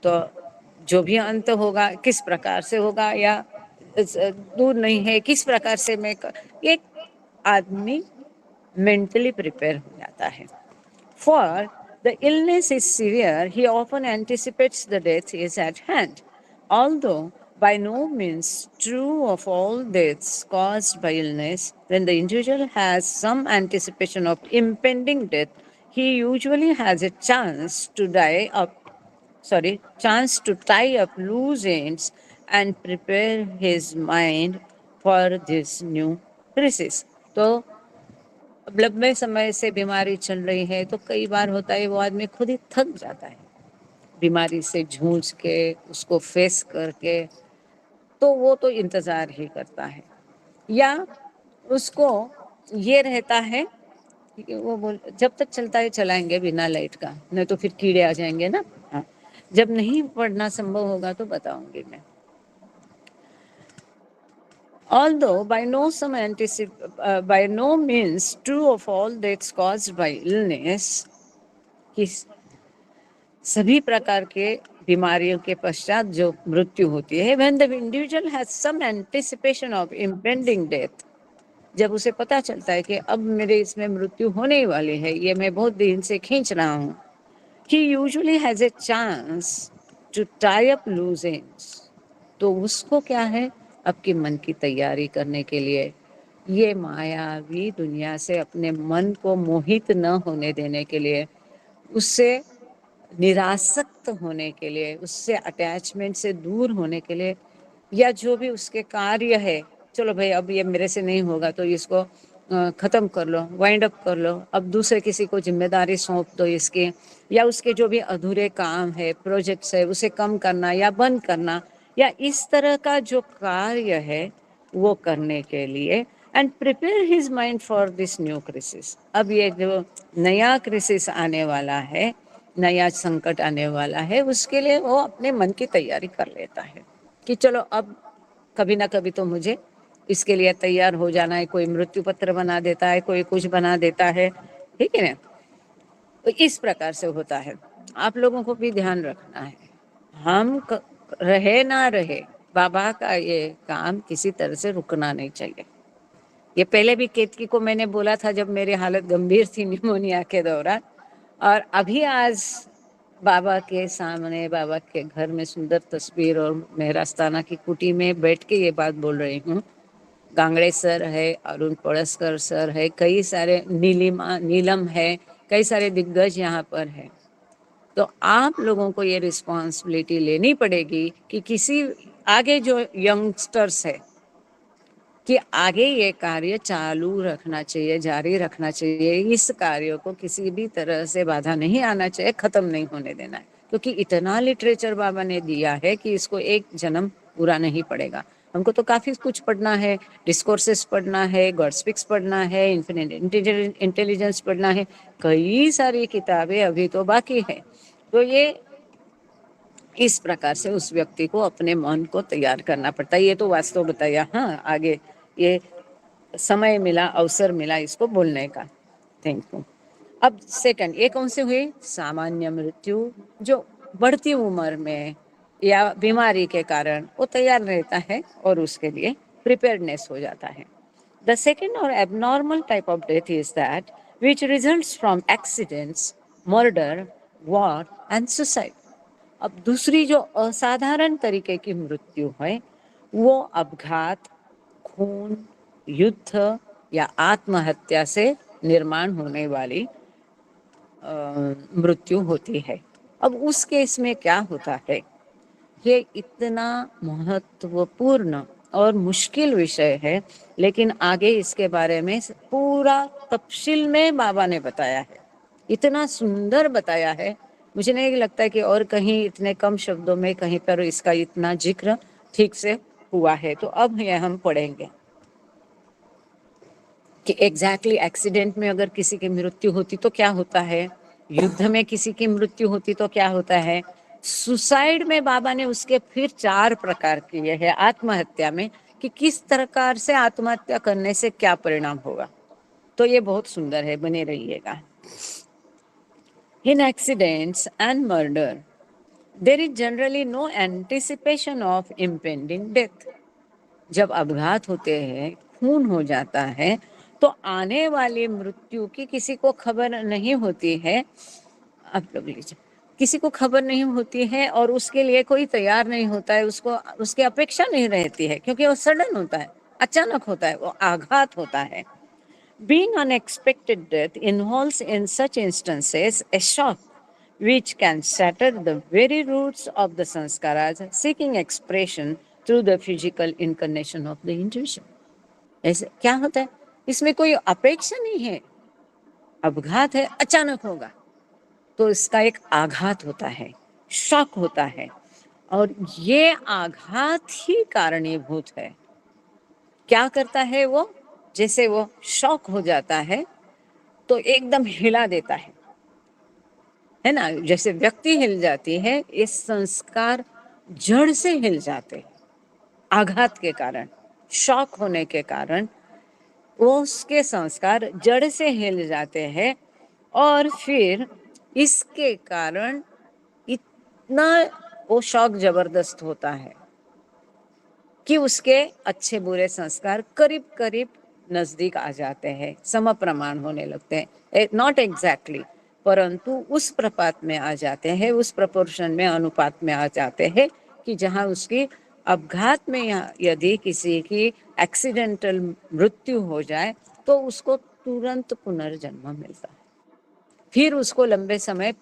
Speaker 3: तो जो भी अंत होगा किस प्रकार से होगा, या दूर नहीं है, किस प्रकार से मैं एक आदमी मेंटली प्रिपेयर हो जाता है। For the illness is severe, he often anticipates the death is at hand. Although by no means true of all deaths caused by illness, when the individual has some anticipation of impending death, he usually has a chance to tie up loose ends and prepare his mind for this new crisis. तो अब लंबे समय से बीमारी चल रही है तो कई बार होता है वो आदमी खुद ही थक जाता है बीमारी से जूझ के, उसको फेस करके, तो वो तो इंतजार ही करता है, या उसको ये रहता है कि वो बोल जब तक चलता है चलाएंगे बिना लाइट का, नहीं तो फिर कीड़े आ जाएंगे ना। हाँ, जब नहीं पढ़ना संभव होगा तो बताऊंगी मैं। Although by no means true of all deaths caused by illness, कि सभी प्रकार के बीमारियों के पश्चात जो मृत्यु होती है, when the individual has some anticipation of impending death, जब उसे पता चलता है कि अब मेरे इसमें मृत्यु होने ही वाली है, ये मैं बहुत दिन से खींच रहा हूँ, he usually has a chance to tie up loose ends, तो उसको क्या है, आपके मन की तैयारी करने के लिए, ये मायावी दुनिया से अपने मन को मोहित न होने देने के लिए, उससे निरासक्त होने के लिए, उससे अटैचमेंट से दूर होने के लिए, या जो भी उसके कार्य है, चलो भाई अब ये मेरे से नहीं होगा तो इसको ख़त्म कर लो, वाइंड अप कर लो, अब दूसरे किसी को जिम्मेदारी सौंप दो इसकी, या उसके जो भी अधूरे काम है, प्रोजेक्ट्स है, उसे कम करना या बंद करना, या इस तरह का जो कार्य है वो करने के लिए, and prepare his mind for this new crisis. अब ये जो नया क्रिसिस आने वाला है, नया संकट आने वाला है, उसके लिए वो अपने मन की तैयारी कर लेता है कि चलो अब कभी ना कभी तो मुझे इसके लिए तैयार हो जाना है। कोई मृत्यु पत्र बना देता है, कोई कुछ बना देता है, ठीक है ना। तो इस प्रकार से होता है। आप लोगों को भी ध्यान रखना है, हम रहे ना रहे, बाबा का ये काम किसी तरह से रुकना नहीं चाहिए। ये पहले भी केतकी को मैंने बोला था जब मेरी हालत गंभीर थी निमोनिया के दौरान, और अभी आज बाबा के सामने, बाबा के घर में सुंदर तस्वीर और मेहरास्ताना की कुटी में बैठ के ये बात बोल रही हूँ। गांगड़े सर है, अरुण पड़सकर सर है, कई सारे नीलम है, कई सारे दिग्गज यहाँ पर है। तो आप लोगों को ये रिस्पॉन्सिबिलिटी लेनी पड़ेगी कि किसी आगे जो यंगस्टर्स है कि आगे ये कार्य चालू रखना चाहिए, जारी रखना चाहिए, इस कार्य को किसी भी तरह से बाधा नहीं आना चाहिए, खत्म नहीं होने देना है, क्योंकि इतना लिटरेचर बाबा ने दिया है कि इसको एक जन्म पूरा नहीं पड़ेगा। हमको तो काफ़ी कुछ पढ़ना है, डिस्कोर्सेस पढ़ना है, गॉड स्पीक्स पढ़ना है, इन्फिनिट इंटेलिजेंस पढ़ना है, कई सारी किताबें अभी तो बाकी है। तो ये इस प्रकार से उस व्यक्ति को अपने मन को तैयार करना पड़ता है। ये तो वास्तव बताया, हाँ आगे ये समय मिला, अवसर मिला इसको बोलने का। Thank you. अब सेकंड, ये कौन से हुए, सामान्य मृत्यु, जो बढ़ती उम्र में या बीमारी के कारण वो तैयार रहता है और उसके लिए प्रिपेयर्डनेस हो जाता है। The second or abnormal type of death is that which results from accidents, murder, war and suicide. अब दूसरी जो असाधारण तरीके की मृत्यु है वो अपघात, खून, युद्ध या आत्महत्या से निर्माण होने वाली मृत्यु होती है। अब उस केस में क्या होता है, ये इतना महत्वपूर्ण और मुश्किल विषय है, लेकिन आगे इसके बारे में पूरा तफसील में बाबा ने बताया है, इतना सुंदर बताया है, मुझे नहीं लगता कि और कहीं इतने कम शब्दों में कहीं पर इसका इतना जिक्र ठीक से हुआ है। तो अब ये हम पढ़ेंगे कि एग्जैक्टली एक्सीडेंट में अगर किसी की मृत्यु होती तो क्या होता है, युद्ध में किसी की मृत्यु होती तो क्या होता है, सुसाइड में बाबा ने उसके फिर 4 प्रकार किए हैं, आत्महत्या में कि किस प्रकार से आत्महत्या करने से क्या परिणाम होगा। तो ये बहुत सुंदर है, बने रहिएगा। In accidents and murder, there is generally no anticipation of impending death. जब अपघात होते हैं, खून हो जाता है, तो आने वाली मृत्यु की किसी को खबर नहीं होती है। आप लोग लीजिए, किसी को खबर नहीं होती है और उसके लिए कोई तैयार नहीं होता है, उसको उसकी अपेक्षा नहीं रहती है, क्योंकि वो सडन होता है, अचानक होता है, वो आघात होता है। Being unexpected death involves in such instances a shock which can shatter the very roots of the sanskaras, seeking expression through the physical incarnation of the individual. ऐसे क्या होता है, इसमें कोई अपेक्षा नहीं है, अपघात है, अचानक होगा, तो इसका एक आघात होता है, शॉक होता है, और ये आघात ही कारणीभूत है। क्या करता है वो, जैसे वो शॉक हो जाता है तो एकदम हिला देता है ना, जैसे व्यक्ति हिल जाती है, ये संस्कार जड़ से हिल जाते हैं आघात के कारण, शॉक होने के कारण वो उसके संस्कार जड़ से हिल जाते हैं, और फिर इसके कारण इतना वो शॉक जबरदस्त होता है कि उसके अच्छे बुरे संस्कार करीब करीब नजदीक आ जाते हैं, सम प्रमाण होने लगते हैं, नॉट एग्जैक्टली, परंतु उस प्रपात में आ जाते हैं, उस प्रपोर्शन में, अनुपात में आ जाते हैं कि जहां उसकी अपघात में यदि किसी की एक्सीडेंटल मृत्यु हो जाए तो उसको तुरंत पुनर्जन्म मिलता है, फिर उसको लंबे समय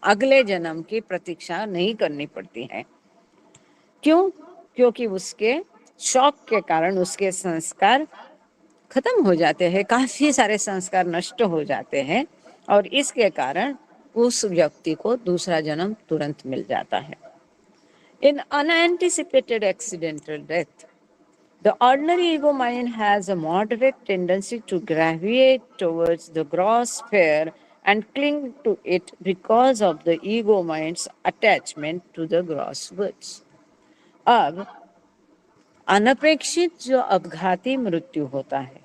Speaker 3: अगले जन्म की प्रतीक्षा नहीं करनी पड़ती है। क्यों? क्योंकि उसके शॉक के कारण उसके संस्कार खत्म हो जाते हैं, काफी सारे संस्कार नष्ट हो जाते हैं, और इसके कारण उस व्यक्ति को दूसरा जन्म तुरंत मिल जाता है। In unanticipated accidental death, the ordinary ego mind has a moderate tendency to gravitate towards the gross sphere and cling to it because of the ego mind's attachment to the gross words. अब अनपेक्षित जो अपघाती मृत्यु होता है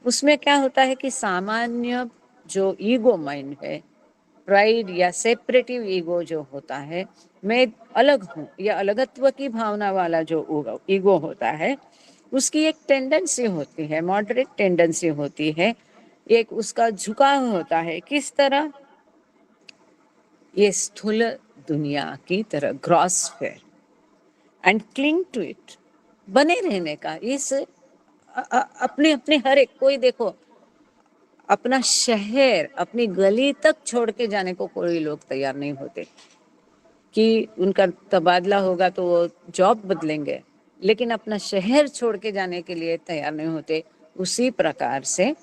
Speaker 3: उसमें क्या होता है कि सामान्य जो ईगो माइंड है, प्राइड या सेपरेटिव ईगो जो होता है, मैं अलग हूँ या अलगत्व की भावना वाला जो ईगो होता है, उसकी एक टेंडेंसी होती है, मॉडरेट टेंडेंसी होती है, एक उसका झुकाव होता है, किस तरह, ये स्थूल दुनिया की तरह, gross fair, and cling to it, बने रहने का, इस अपने अपने हर एक, कोई देखो अपना शहर, अपनी गली तक छोड़ के जाने को कोई लोग तैयार नहीं होते कि उनका तबादला होगा तो वो जॉब बदलेंगे, लेकिन अपना शहर छोड़ के जाने के लिए तैयार नहीं होते। उसी प्रकार से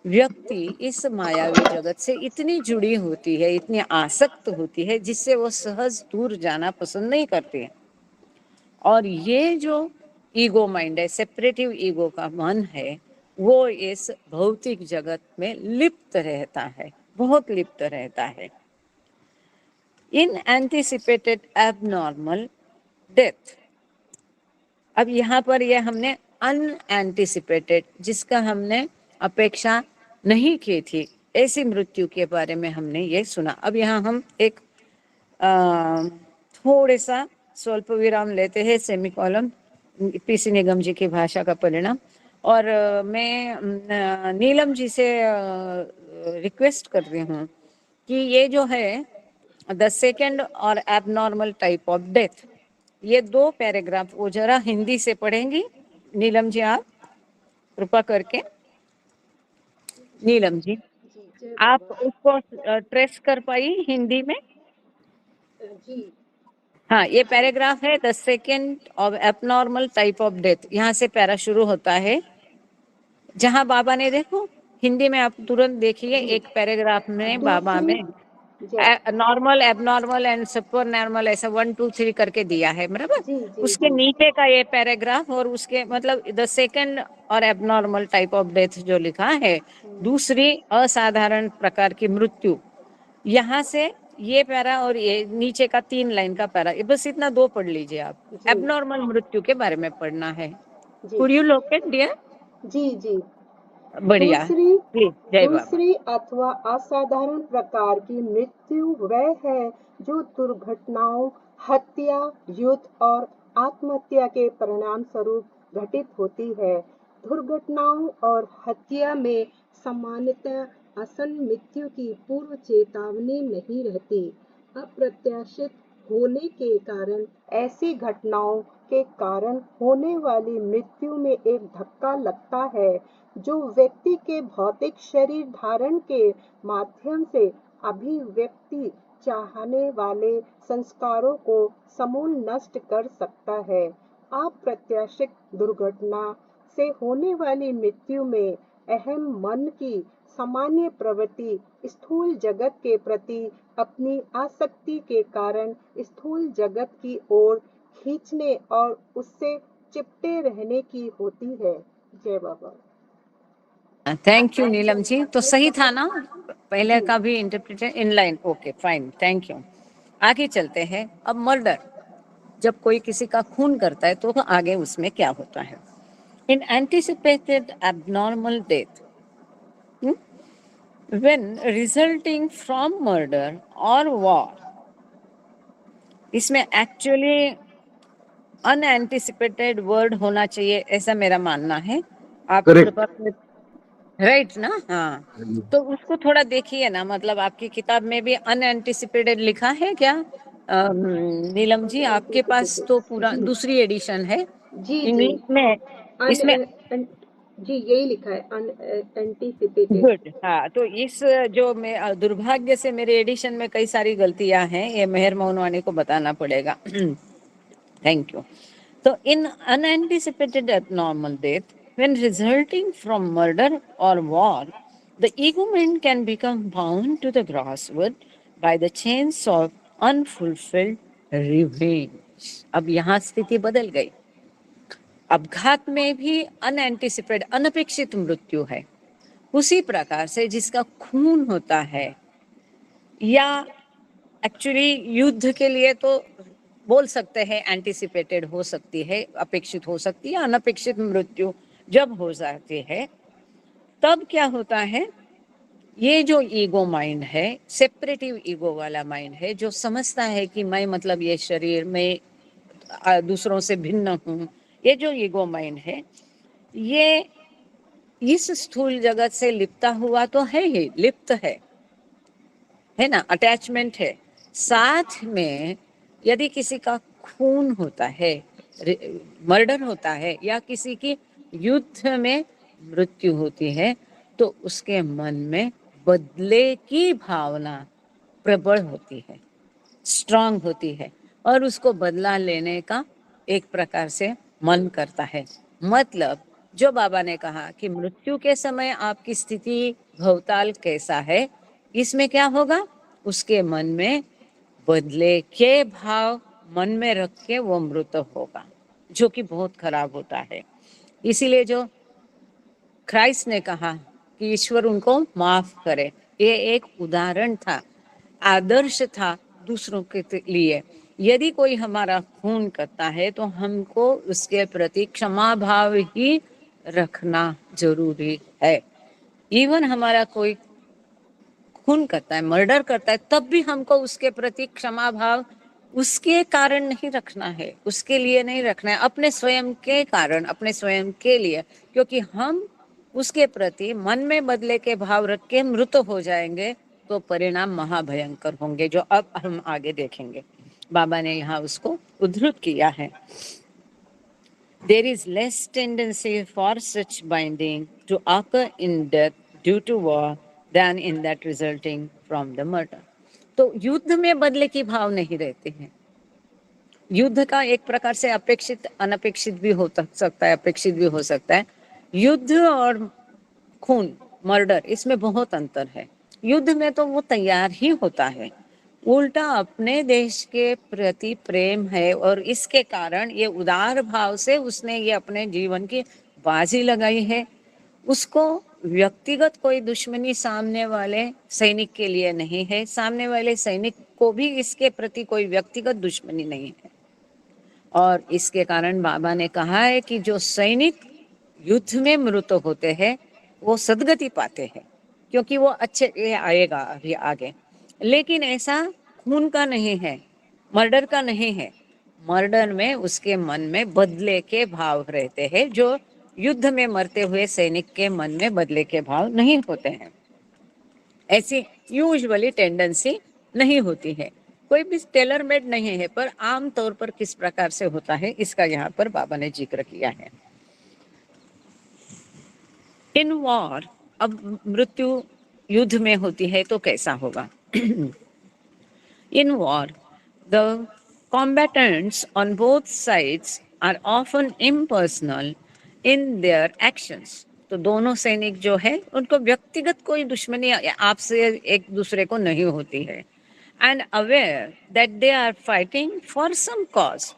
Speaker 3: व्यक्ति इस मायावी जगत से इतनी जुड़ी होती है, इतनी आसक्त होती है, जिससे वो सहज दूर जाना पसंद नहीं करती है। और ये जो ईगो माइंड है, सेपरेटिव ईगो का मन है, वो इस भौतिक जगत में लिप्त रहता है, बहुत लिप्त रहता है। इन एंटिसिपेटेड एबनॉर्मल डेथ, अब यहाँ पर ये हमने अनएंटिसिपेटेड, जिसका हमने अपेक्षा नहीं की थी, ऐसी मृत्यु के बारे में हमने ये सुना। अब यहाँ हम एक थोड़े सा स्वल्प विराम लेते हैं, सेमीकोलन, पीसी निगम जी की भाषा का परिणाम। और मैं नीलम जी से रिक्वेस्ट कर रही हूँ कि ये जो है द सेकेंड और एबनॉर्मल टाइप ऑफ डेथ, ये 2 पैराग्राफ वो जरा हिंदी से पढ़ेंगी। नीलम जी, आप कृपा करके, नीलम जी
Speaker 5: जय
Speaker 3: आप
Speaker 5: बाबा।
Speaker 3: उसको ट्रेस कर पाई हिंदी में?
Speaker 5: जी
Speaker 3: हाँ, ये पैराग्राफ है the second of abnormal type of death, यहाँ से पैरा शुरू होता है, जहाँ बाबा ने, देखो हिंदी में आप तुरंत देखिए, एक पैराग्राफ में बाबा
Speaker 5: दूसरी,
Speaker 3: में
Speaker 5: जय
Speaker 3: normal, abnormal and super normal ऐसा 1 2 3 करके दिया है, बराबर।
Speaker 5: जी जी
Speaker 3: उसके
Speaker 5: जी
Speaker 3: नीचे का ये पैराग्राफ, और उसके मतलब द सेकेंड और एबनॉर्मल टाइप ऑफ डेथ जो लिखा है, दूसरी असाधारण प्रकार की मृत्यु, यहाँ से ये पैरा और ये नीचे का 3 लाइन का पैरा, ये बस इतना 2 पढ़ लीजिए आप।
Speaker 5: जी
Speaker 3: एबनॉर्मल मृत्यु के बारे में पढ़ना है।
Speaker 5: जी
Speaker 3: कुड यू लोकेट डियर?
Speaker 5: जी जी।
Speaker 3: बढ़िया,
Speaker 5: दूसरी
Speaker 3: प्लीज, जय बाबा।
Speaker 5: दूसरी अथवा असाधारण प्रकार की मृत्यु वह है जो दुर्घटनाओं, हत्या, युद्ध और आत्महत्या के परिणाम स्वरूप घटित होती है। दुर्घटनाओं और हत्या में सामान्यतः आसन्न मृत्यु की पूर्व चेतावनी नहीं रहती। अप्रत्याशित होने के कारण ऐसी घटनाओं के कारण होने वाली मृत्यु में एक धक्का लगता है जो व्यक्ति के भौतिक शरीर धारण के माध्यम से अभिव्यक्ति चाहने वाले संस्कारों को समूल नष्ट कर सकता है। अप्रत्याशित दुर्घटना से होने वाली मृत्यु में अहम मन की सामान्य प्रवृत्ति स्थूल जगत के प्रति अपनी आसक्ति के कारण स्थूल जगत की ओर खींचने और उससे चिपटे रहने की होती है। जय बाबा।
Speaker 3: Thank you Neelam ji. तो सही था ना पहले का भी interpretation in line? Okay fine, thank you. आगे चलते हैं। अब मर्डर, जब कोई किसी का खून करता है तो आगे उसमें क्या होता है? In anticipated abnormal death when resulting from murder or war, इसमें एक्चुअली अनएंटिसिपेटेड वर्ड होना चाहिए, ऐसा मेरा मानना है। आप राइट ना? हाँ, तो उसको थोड़ा देखिए ना, मतलब आपकी किताब में भी अनएंटिसिपेटेड लिखा है क्या? नीलम जी, आपके पास तो पूरा दूसरी एडिशन है
Speaker 5: जी
Speaker 3: इंग्लिश में, इसमें
Speaker 5: जी यही लिखा है अनएंटिसिपेटेड।
Speaker 3: गुड। हाँ, तो इस जो मैं दुर्भाग्य से मेरे एडिशन में कई सारी गलतियां हैं, ये मेहर मोहनवानी को बताना पड़ेगा। Thank you. तो in unanticipated abnormal death when resulting from murder or war, the ego mind can become bound to the grasswood by the chains of unfulfilled revenge. अब यहाँ स्थिति बदल गई। अपघात में भी अनएंटिसिपेटेड अनपेक्षित मृत्यु है, उसी प्रकार से जिसका खून होता है, या एक्चुअली युद्ध के लिए तो बोल सकते हैं एंटिसिपेटेड हो सकती है, अपेक्षित हो सकती है। अनपेक्षित मृत्यु जब हो जाती है तब क्या होता है? ये जो ईगो माइंड है, सेपरेटिव ईगो वाला माइंड है, जो समझता है कि मैं मतलब ये शरीर में दूसरों से भिन्न हूँ, ये जो ईगो माइंड है, ये इस स्थूल जगत से लिपटा हुआ तो है ही, लिप्त है ना, अटैचमेंट है। साथ में यदि किसी का खून होता है, मर्डर होता है, या किसी की युद्ध में मृत्यु होती है, तो उसके मन में बदले की भावना प्रबल होती है, स्ट्रांग होती है, और उसको बदला लेने का एक प्रकार से मन करता है। मतलब जो बाबा ने कहा कि मृत्यु के समय आपकी स्थिति भवताल कैसा है, इसमें क्या होगा? उसके मन में बदले के भाव मन में रख के वो मृत होगा, जो कि बहुत खराब होता है। इसीलिए जो क्राइस्ट ने कहा कि ईश्वर उनको माफ करे, ये एक उदाहरण था, आदर्श था दूसरों के लिए। यदि कोई हमारा खून करता है तो हमको उसके प्रति क्षमा भाव ही रखना जरूरी है। इवन हमारा कोई खून करता है, मर्डर करता है, तब भी हमको उसके प्रति क्षमा भाव उसके कारण नहीं रखना है, उसके लिए नहीं रखना है, अपने स्वयं के कारण, अपने स्वयं के लिए। क्योंकि हम उसके प्रति मन में बदले के भाव रख के मृत हो जाएंगे तो परिणाम महाभयंकर होंगे, जो अब हम आगे देखेंगे। बाबा ने यहाँ उसको उद्धृत किया है। There is less tendency for such binding to occur in death due to war than in that resulting from the murder. तो युद्ध में बदले की भाव नहीं रहते हैं। युद्ध का एक प्रकार से अपेक्षित अनपेक्षित भी हो सकता है, अपेक्षित भी हो सकता है। युद्ध और खून, मर्डर, इसमें बहुत अंतर है। युद्ध में तो वो तैयार ही होता है, उल्टा अपने देश के प्रति प्रेम है, और इसके कारण ये उदार भाव से उसने ये अपने जीवन की बाजी लगाई है। उसको व्यक्तिगत कोई दुश्मनी सामने वाले सैनिक के लिए नहीं है, सामने वाले सैनिक को भी इसके प्रति कोई व्यक्तिगत दुश्मनी नहीं है। और इसके कारण बाबा ने कहा है कि जो सैनिक युद्ध में मृत होते हैं वो सदगति पाते हैं, क्योंकि वो अच्छे आएगा अभी आगे। लेकिन ऐसा खून का नहीं है, मर्डर का नहीं है। मर्डर में उसके मन में बदले के भाव रहते हैं, जो युद्ध में मरते हुए सैनिक के मन में बदले के भाव नहीं होते हैं। ऐसी यूजुअली टेंडेंसी नहीं होती है। कोई भी टेलर मेड नहीं है, पर आम तौर पर किस प्रकार से होता है इसका यहाँ पर बाबा ने जिक्र किया है। इन वॉर, अब मृत्यु युद्ध में होती है तो कैसा होगा? In war, the combatants on both sides are often impersonal in their actions. तो दोनों सैनिक जो है उनको व्यक्तिगत कोई दुश्मनी आपसे एक दूसरे को नहीं होती है। And aware that they are fighting for some cause.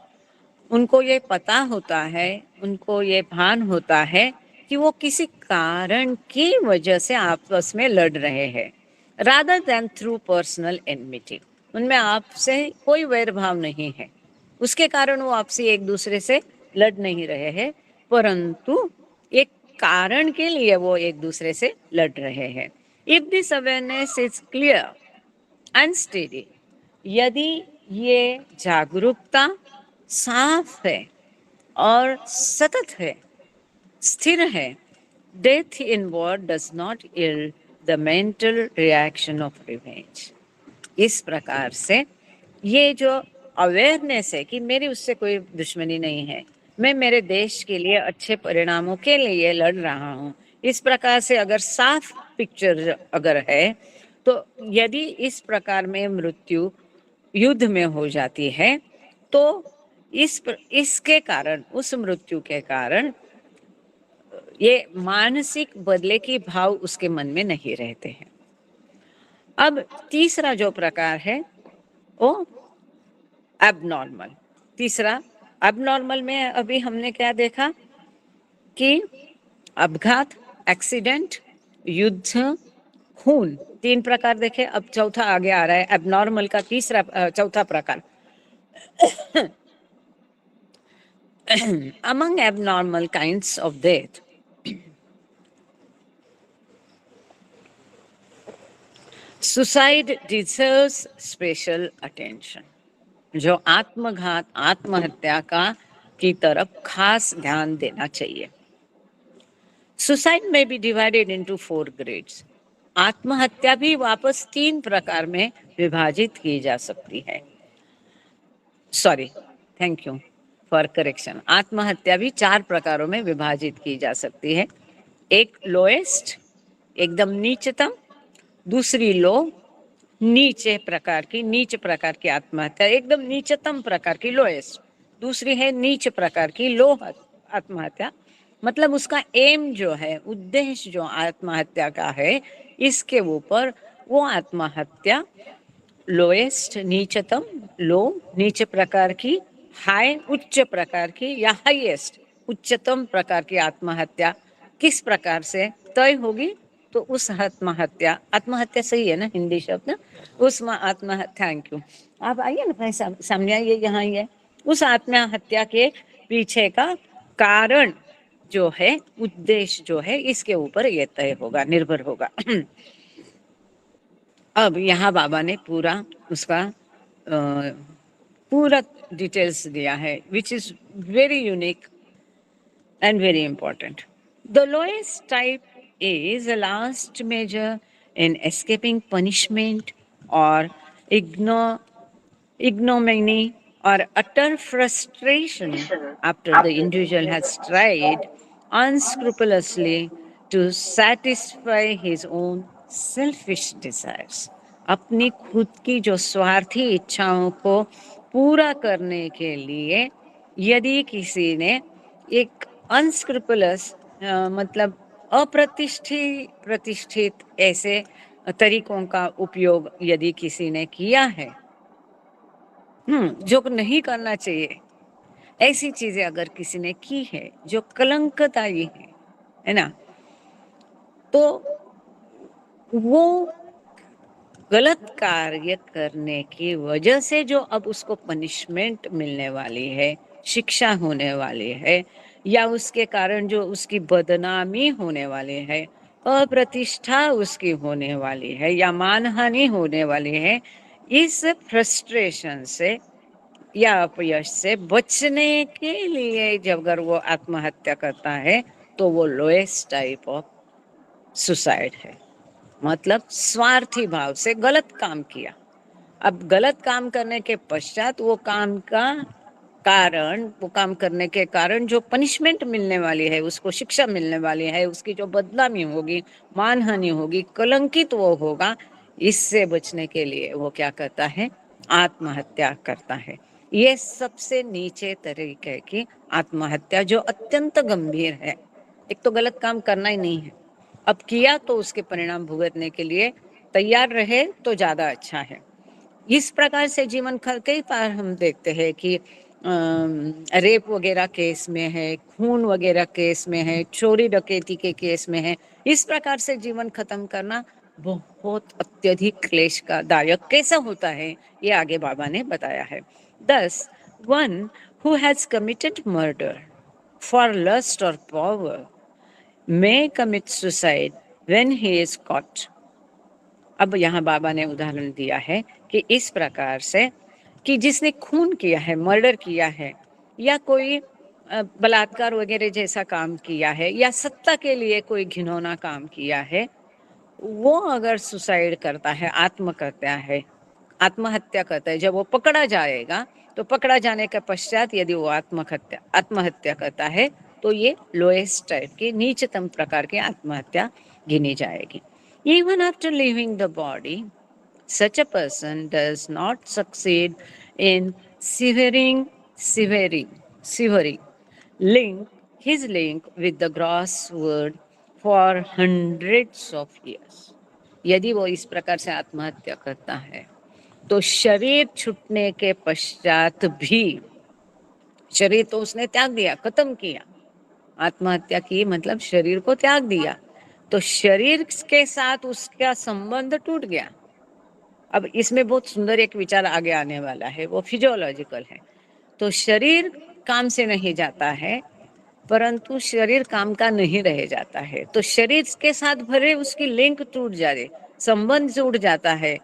Speaker 3: उनको ये पता होता है, उनको ये भान होता है कि वो किसी कारण की वजह से आपस में लड़ रहे हैं, rather than through personal enmity. उनमें आपसे कोई वैर भाव नहीं है, उसके कारण वो आपसे एक दूसरे से लड़ नहीं रहे हैं, परंतु एक कारण के लिए वो एक दूसरे से लड़ रहे हैं। If this awareness is clear and steady, यदि ये जागरूकता साफ है और सतत है, स्थिर है, death in war does not yield the mental reaction of revenge. इस प्रकार से ये जो अवेयरनेस है कि मेरी उससे कोई दुश्मनी नहीं है, मैं मेरे देश के लिए अच्छे परिणामों के लिए लड़ रहा हूँ, इस प्रकार से अगर साफ पिक्चर अगर है, तो यदि इस प्रकार में मृत्यु युद्ध में हो जाती है तो इसके कारण, उस मृत्यु के कारण ये मानसिक बदले की भाव उसके मन में नहीं रहते हैं। अब तीसरा जो प्रकार है वो एबनॉर्मल। तीसरा एबनॉर्मल में अभी हमने क्या देखा कि अपघात, एक्सीडेंट, युद्ध, खून, 3 प्रकार देखे। अब चौथा आगे आ रहा है एबनॉर्मल का चौथा प्रकार। Among abnormal kinds of death, suicide deserves special attention. जो आत्मघात, आत्महत्या की तरफ खास ध्यान देना चाहिए। Suicide may be divided into 4 grades. आत्महत्या भी वापस 3 प्रकार में विभाजित की जा सकती है। Thank you for correction. आत्महत्या भी 4 प्रकारों में विभाजित की जा सकती है। एक लोएस्ट, एकदम नीचतम, दूसरी लो, नीच प्रकार की आत्महत्या, एकदम नीचतम प्रकार की लोएस्ट। दूसरी है नीच प्रकार की लो आत्महत्या, मतलब उसका एम जो है, उद्देश्य जो आत्महत्या का है, इसके ऊपर वो आत्महत्या लोएस्ट, नीचतम, लो, नीच प्रकार की, हाई, उच्च प्रकार की, या हाईएस्ट, उच्चतम प्रकार की आत्महत्या किस प्रकार से तय होगी, तो उस आत्महत्या सही है ना हिंदी शब्द, उस आत्महत्या, थैंक यू, आप आइए ना भाई सामने आइए, यहाँ आइए। उस आत्महत्या के पीछे का कारण जो है, उद्देश्य जो है, इसके ऊपर ये तय होगा, निर्भर होगा। अब यहाँ बाबा ने पूरा उसका पूरा डिटेल्स दिया है, which is very unique and very important. The lowest type is the last measure in escaping punishment or ignominy or utter frustration after the individual has tried unscrupulously to satisfy his own selfish desires. अपनी खुद की जो स्वार्थी इच्छाओं को पूरा करने के लिए यदि किसी ने एक अनस्क्रुपुलस, मतलब प्रतिष्ठित ऐसे तरीकों का उपयोग यदि किसी ने किया है, जो नहीं करना चाहिए, ऐसी चीजें अगर किसी ने की है जो कलंकदायी है ना, तो वो गलत कार्य करने की वजह से जो अब उसको पनिशमेंट मिलने वाली है, शिक्षा होने वाली है, या उसके कारण जो उसकी बदनामी होने वाली है, अप्रतिष्ठा उसकी होने वाली है, या मानहानि होने वाली है, इस फ्रस्ट्रेशन से या अपयश से बचने के लिए जब अगर वो आत्महत्या करता है तो वो लोएस्ट टाइप ऑफ सुसाइड है। मतलब स्वार्थी भाव से गलत काम किया, अब गलत काम करने के पश्चात वो काम करने के कारण जो पनिशमेंट मिलने वाली है, उसको शिक्षा मिलने वाली है, उसकी जो बदनामी होगी, मानहानि होगी, कलंकित वो होगा, इससे बचने के लिए वो क्या करता है? आत्महत्या करता है। ये सबसे नीचे तरीके की आत्महत्या जो अत्यंत गंभीर है। एक तो गलत काम करना ही नहीं है, अब किया तो उसके परिणाम भुगतने के लिए तैयार रहे तो ज्यादा अच्छा है। इस प्रकार से जीवन कई बार हम देखते हैं कि रेप वगैरह केस में है, खून वगैरह केस में है, चोरी डकैती के केस में है। इस प्रकार से जीवन खत्म करना बहुत अत्यधिक क्लेश का दायक कैसा होता है, ये आगे बाबा ने बताया है। 10 one who has committed murder for lust or power may commit suicide when he is caught. अब यहाँ बाबा ने उदाहरण दिया है कि इस प्रकार से कि जिसने खून किया है, मर्डर किया है, या कोई बलात्कार वगैरह जैसा काम किया है, या सत्ता के लिए कोई घिनौना काम किया है, वो अगर सुसाइड करता है, आत्महत्या करता है, जब वो पकड़ा जाएगा तो पकड़ा जाने के पश्चात यदि वो आत्महत्या करता है तो ये लोएस्ट टाइप की, नीचतम प्रकार की आत्महत्या गिनी जाएगी। Even after leaving the body, such a person does not succeed in severing his link with the gross world for hundreds of years. यदि वो इस प्रकार से आत्महत्या करता है तो शरीर छूटने के पश्चात भी, शरीर तो उसने त्याग दिया, खत्म किया, आत्महत्या की मतलब शरीर को त्याग दिया, तो शरीर के साथ उसका संबंध टूट गया। अब इसमें बहुत सुंदर एक विचार आगे आने वाला है, वो फिजियोलॉजिकल है। तो शरीर काम से नहीं जाता है, परंतु शरीर काम का नहीं रह जाता है, तो शरीर के साथ भरे उसकी लिंक टूट जाए, संबंध टूट जाता है,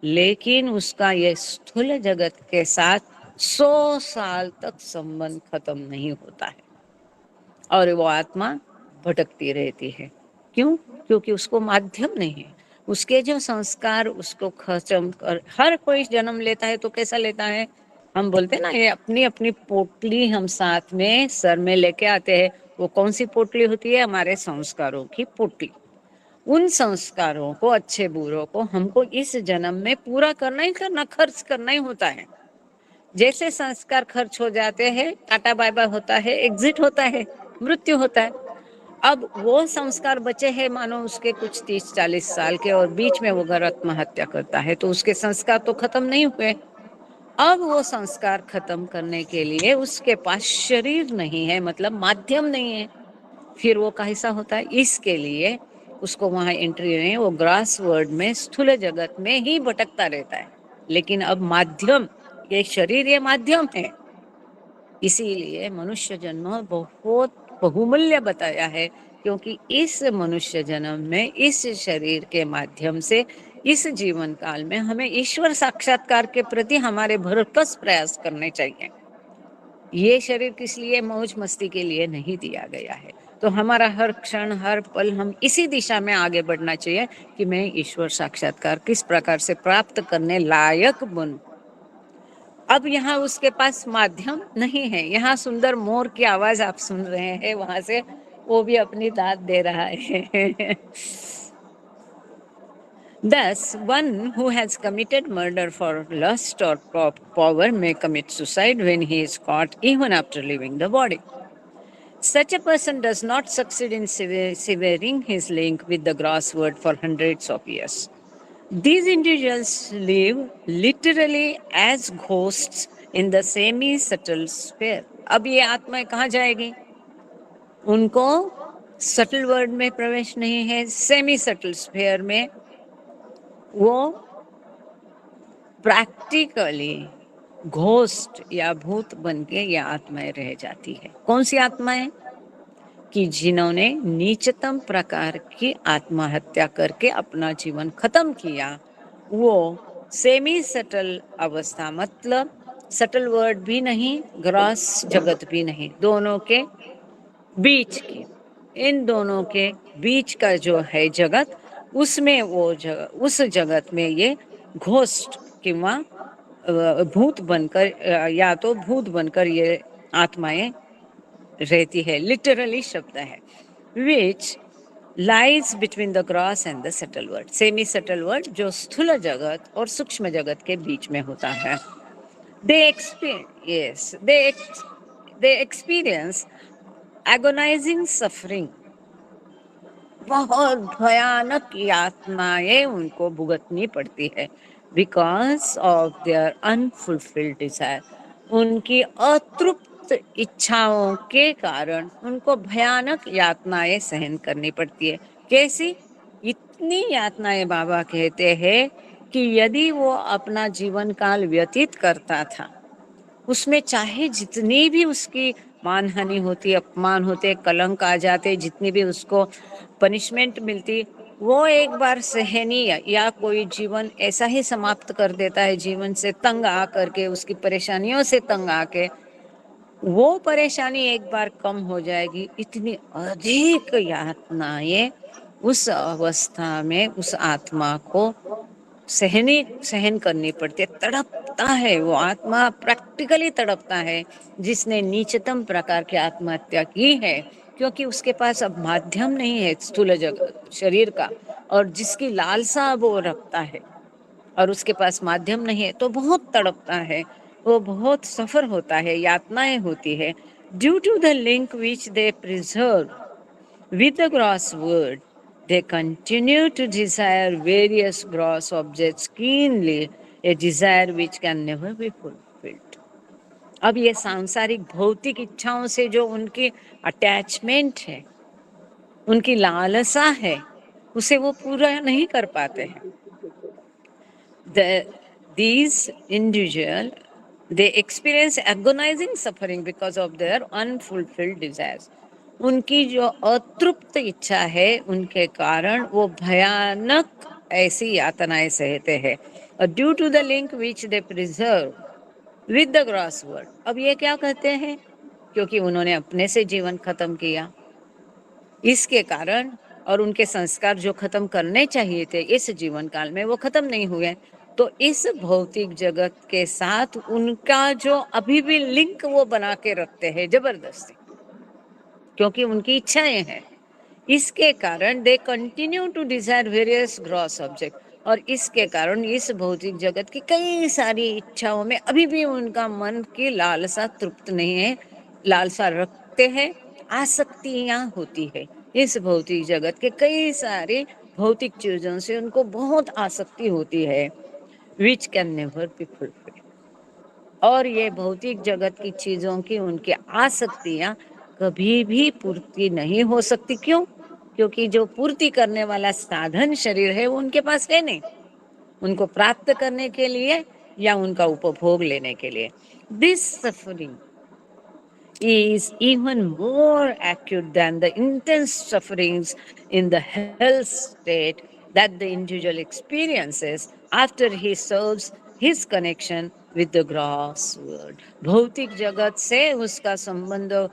Speaker 3: लेकिन उसका ये स्थूल जगत के साथ 100 साल तक संबंध खत्म नहीं होता है और वो आत्मा भटकती रहती है। क्यों? क्योंकि उसको माध्यम नहीं है, उसके जो संस्कार उसको खत्म कर, हर कोई जन्म लेता है तो कैसा लेता है, हम बोलते हैं ना, ये अपनी अपनी पोटली हम साथ में सर में लेके आते हैं। वो कौन सी पोटली होती है? हमारे संस्कारों की पोटली। उन संस्कारों को, अच्छे बुरों को हमको इस जन्म में पूरा करना ही करना, खर्च करना ही होता है। जैसे संस्कार खर्च हो जाते हैं, टाटा बाय बाय होता है, एग्जिट होता है, मृत्यु होता है। अब वो संस्कार बचे हैं, मानो उसके कुछ 30-40 साल के, और बीच में वो अगर आत्महत्या करता है तो उसके संस्कार तो खत्म नहीं हुए। अब वो संस्कार खत्म करने के लिए उसके पास शरीर नहीं है, मतलब माध्यम नहीं है, फिर वो कैसा होता है? इसके लिए उसको वहां एंट्री नहीं, वो ग्रास वर्ड में, स्थूल जगत में ही भटकता रहता है। लेकिन अब माध्यम, ये शरीर ये माध्यम है, इसीलिए मनुष्य जन्म बहुत बहुमूल्य बताया है, क्योंकि इस मनुष्य जन्म में इस शरीर के माध्यम से इस जीवन काल में हमें ईश्वर साक्षात्कार के प्रति हमारे भरसक प्रयास करने चाहिए। ये शरीर किस लिए? मौज मस्ती के लिए नहीं दिया गया है। तो हमारा हर क्षण, हर पल हम इसी दिशा में आगे बढ़ना चाहिए कि मैं ईश्वर साक्षात्कार किस प्रकार से प्राप्त करने लायक बनूं। अब यहाँ उसके पास माध्यम नहीं है। यहाँ सुंदर मोर की आवाज आप सुन रहे हैं, वहां से वो भी अपनी दाद दे रहा है। Thus, one who has committed murder for lust or power may commit suicide when he is caught, even after leaving the body. Such a person does not succeed in severing his link with the gross world for hundreds of years. These individuals live literally as ghosts in the semi-subtle sphere. अब ये आत्माएं कहाँ जाएगी? उनको सटल वर्ड में प्रवेश नहीं है, सेमी सटल स्फीयर में वो प्रैक्टिकली घोस्ट या भूत बन के ये आत्माएं रह जाती है। कौन सी आत्माएं? कि जिन्होंने नीचतम प्रकार की आत्महत्या करके अपना जीवन खत्म किया, वो सेमी सटल अवस्था, मतलब सटल वर्ड भी नहीं, ग्रॉस जगत भी नहीं, दोनों के बीच की, इन दोनों के बीच का जो है जगत, उसमें वो जगत, उस जगत में ये घोस्ट किंवा भूत बनकर या तो भूत बनकर ये आत्माएं रहती है, लिटरली शब्द है, which lies between the gross and the subtle world, semi subtle world जो स्थूल जगत और सूक्ष्म जगत के बीच में होता है. They experience agonizing suffering, बहुत भयानक यातनाएं उनको भुगतनी पड़ती है, because of their unfulfilled Dzire, उनकी अतृप्त इच्छाओं के कारण उनको भयानक यातनाएं सहन करनी पड़ती है. कैसी? इतनी यातनाएं बाबा कहते हैं कि यदि वो अपना जीवन काल व्यतीत करता था, उसमें चाहे जितनी भी उसकी मानहानि होती, अपमान होते, कलंक आ जाते, जितनी भी उसको पनिशमेंट मिलती, वो एक बार सहनीय या कोई जीवन ऐसा ही समाप्त कर देता है, जीवन से तंग आ करके, उसकी परेशानियों से तंग आके, वो परेशानी एक बार कम हो जाएगी. इतनी अधिक यातनाएं उस अवस्था में उस आत्मा को सहन करनी पड़ती है. तड़पता है वो आत्मा, प्रैक्टिकली तड़पता है जिसने नीचतम प्रकार की आत्महत्या की है, क्योंकि उसके पास अब माध्यम नहीं है स्थूल जगत शरीर का, और जिसकी लालसा वो रखता है और उसके पास माध्यम नहीं है, तो बहुत तड़पता है, वो बहुत सफर होता है, यातनाएं होती है. Due to the link which they preserve with the gross world, they continue to desire various gross objects keenly, a desire which can never be fulfilled. अब ये सांसारिक भौतिक इच्छाओं से जो उनकी अटैचमेंट है, उनकी लालसा है, उसे वो पूरा नहीं कर पाते हैं. These individuals, they experience agonizing suffering because of their unfulfilled desires. उनकी जो अतृप्त इच्छा है, उनके कारण वो भयानक ऐसी यातनाएं सहते हैं. Due to the link which they preserve with the gross world. अब ये क्या कहते हैं? क्योंकि उन्होंने अपने से जीवन खत्म किया, इसके कारण, और उनके संस्कार जो खत्म करने चाहिए थे इस जीवन काल में वो खत्म नहीं हुए, तो इस भौतिक जगत के साथ उनका जो अभी भी लिंक वो बना के रखते हैं जबरदस्ती, क्योंकि उनकी इच्छाएं हैं. इसके कारण they continue to desire various gross object, और इसके कारण इस भौतिक जगत की कई सारी इच्छाओं में अभी भी उनका मन की लालसा तृप्त नहीं है, लालसा रखते हैं, आसक्तियां होती है. इस भौतिक जगत के कई सारे भौतिक चीजों से उनको बहुत आसक्ति होती है, which can never be fulfilled. और ये भौतिक जगत की चीजों की उनकी आसक्तियां कभी भी पूर्ति नहीं हो सकती. क्यों? क्योंकि जो पूर्ति करने वाला साधन शरीर है वो उनके पास है नहीं, उनको प्राप्त करने के लिए या उनका उपभोग लेने के लिए. This suffering is even more acute than the intense sufferings in the hell state that the individual experiences after he serves his connection with the gross world. भौतिक जगत से उसका संबंध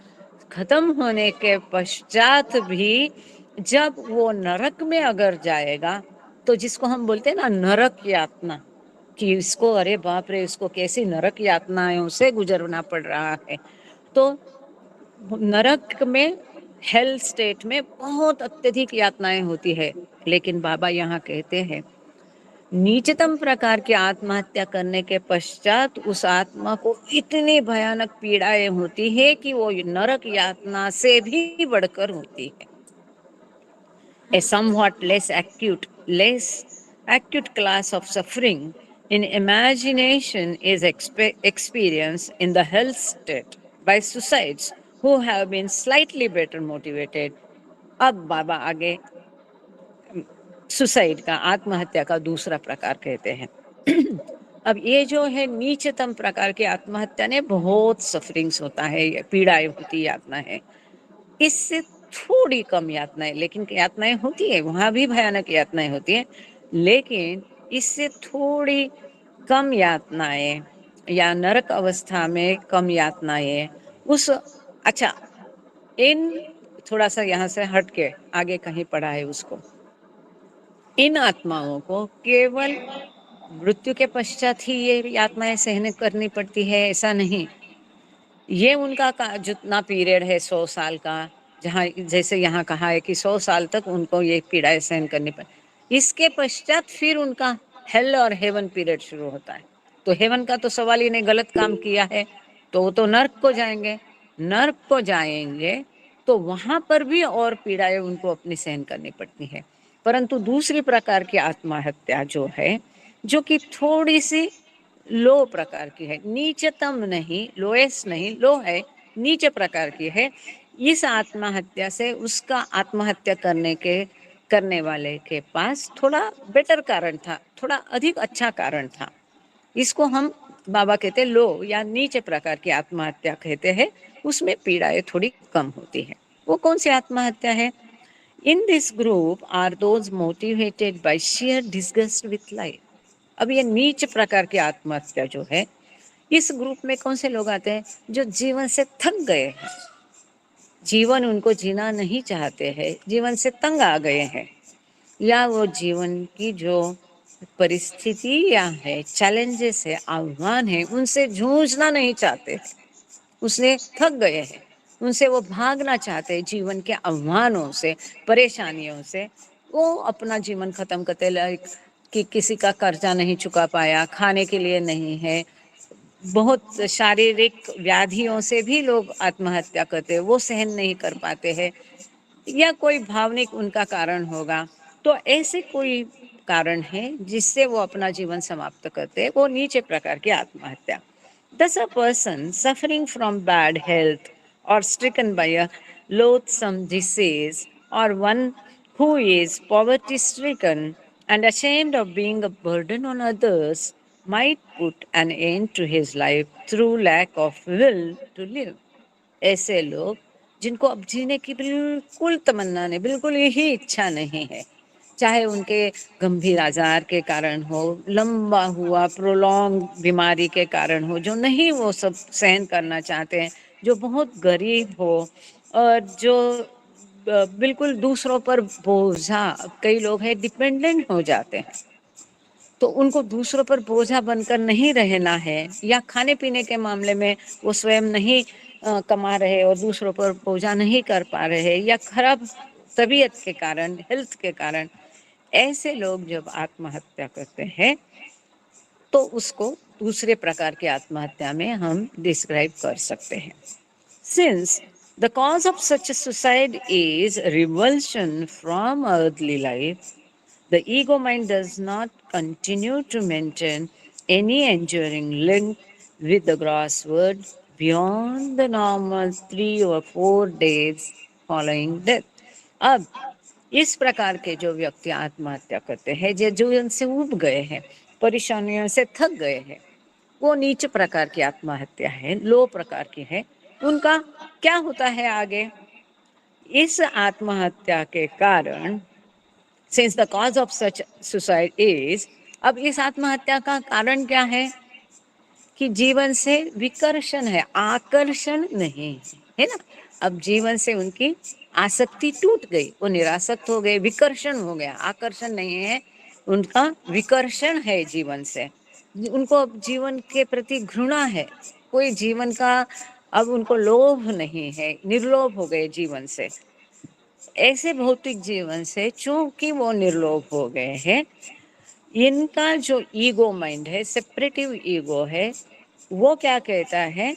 Speaker 3: खत्म होने के पश्चात भी जब वो नरक में अगर जाएगा, तो जिसको हम बोलते हैं ना नरक यातना, कि इसको अरे बाप रे, इसको कैसी नरक यातनाओं से गुजरना पड़ रहा है, तो नरक में, हेल स्टेट में बहुत अत्यधिक यातनाएं होती है. लेकिन बाबा यहाँ कहते हैं नीचतम प्रकार की आत्महत्या करने के पश्चात उस आत्मा को इतनी भयानक पीड़ाएं होती है कि वो नरक यातना से भी बढ़कर होती है. A somewhat less acute class of suffering in imagination is experienced in the hell state by suicides who have been slightly better motivated. अब बाबा आगे सुसाइड का, आत्महत्या का दूसरा प्रकार कहते हैं. अब ये जो है नीचतम प्रकार की आत्महत्या ने बहुत सफरिंग्स होता है, पीड़ाएं होती, यातना है. इससे थोड़ी कम यातनाएं, लेकिन यातनाएं होती है, वहां भी भयानक यातनाएं होती है, लेकिन इससे थोड़ी कम यातनाएं या नरक अवस्था में कम यातनाएं उस, अच्छा इन थोड़ा सा यहाँ से हट के आगे कहीं पढ़ा है उसको, इन आत्माओं को केवल मृत्यु के पश्चात ही ये यातनाएं सहन करनी पड़ती है, ऐसा नहीं। ये उनका जितना पीरियड है 100 साल का, जहाँ जैसे यहाँ कहा है कि 100 साल तक उनको ये पीड़ाएं सहन करनी पड़ती, इसके पश्चात फिर उनका हेल और हेवन पीरियड शुरू होता है। तो हेवन का तो सवाल ही नहीं, गलत काम किया है तो वो तो नर्क को जाएंगे, नर्क को जाएंगे तो वहां पर भी और पीड़ाएं उनको अपनी सहन करनी पड़ती है। परंतु दूसरी प्रकार की आत्महत्या जो है, जो कि थोड़ी सी लो प्रकार की है, नीचतम नहीं, लोएस्ट नहीं, लो है, नीचे प्रकार की है, इस आत्महत्या से उसका आत्महत्या करने वाले के पास थोड़ा बेटर कारण था, थोड़ा अधिक अच्छा कारण था। इसको हम बाबा कहते लो या नीचे प्रकार की आत्महत्या कहते हैं, उसमें पीड़ाएं थोड़ी कम होती है। वो कौन सी आत्महत्या है? In this group are those motivated by sheer disgust with life. अब ये नीच प्रकार की आत्महत्या जो है, इस ग्रुप में कौन से लोग आते हैं? जो जीवन से थक गए हैं, जीवन उनको जीना नहीं चाहते हैं, जीवन से तंग आ गए हैं, या वो जीवन की जो परिस्थितियां है, चैलेंजेस है, आह्वान है, उनसे जूझना नहीं चाहते, उसने थक गए हैं, उनसे वो भागना चाहते हैं, जीवन के आह्वानों से, परेशानियों से वो अपना जीवन खत्म करते। लाइक कि किसी का कर्जा नहीं चुका पाया, खाने के लिए नहीं है, बहुत शारीरिक व्याधियों से भी लोग आत्महत्या करते हैं, वो सहन नहीं कर पाते हैं, या कोई भावनिक उनका कारण होगा। तो ऐसे कोई कारण है जिससे वो अपना जीवन समाप्त करते हैं, वो नीचे प्रकार की आत्महत्या। Thus a person suffering from bad health or stricken by a loathsome disease, or one who is poverty stricken and ashamed of being a burden on others, might put an end to his life through lack of will to live. ऐसे लोग जिनको अब जीने की बिल्कुल तमन्ना नहीं, बिल्कुल ही इच्छा नहीं है, चाहे उनके गंभीर आजार के कारण हो, लंबा हुआ प्रोलॉन्ग बीमारी के कारण हो, जो नहीं वो सब सहन करना चाहते हैं, जो बहुत गरीब हो, और जो बिल्कुल दूसरों पर बोझा, कई लोग हैं डिपेंडेंट हो जाते हैं, तो उनको दूसरों पर बोझा बनकर नहीं रहना है, या खाने पीने के मामले में वो स्वयं नहीं कमा रहे और दूसरों पर बोझा नहीं कर पा रहे, या खराब तबीयत के कारण, हेल्थ के कारण, ऐसे लोग जब आत्महत्या करते हैं तो उसको दूसरे प्रकार की आत्महत्या में हम डिस्क्राइब कर सकते हैं। Since the cause of such a suicide is revulsion from earthly life, the ego mind does not continue to maintain any enduring link with the gross world beyond the normal 3 or 4 days following death. अब इस प्रकार के जो व्यक्ति आत्महत्या करते हैं, जो जीवन से उब गए हैं, परेशानियों से थक गए हैं, वो नीच प्रकार की आत्महत्या है, लो प्रकार की है। उनका क्या होता है आगे? इस आत्महत्या के कारण, since the cause of such suicide is, अब इस आत्महत्या का कारण क्या है? कि जीवन से विकर्षण है, आकर्षण नहीं है ना। अब जीवन से उनकी आसक्ति टूट गई, वो निरासक्त हो गए, विकर्षण हो गया, आकर्षण नहीं है, उनका विकर्षण है जीवन से। उनको अब जीवन के प्रति घृणा है, कोई जीवन का अब उनको लोभ नहीं है, निर्लोभ हो गए जीवन से। ऐसे भौतिक जीवन से चूंकि वो निर्लोभ हो गए हैं, इनका जो ईगो माइंड है, सेपरेटिव ईगो है, वो क्या कहता है?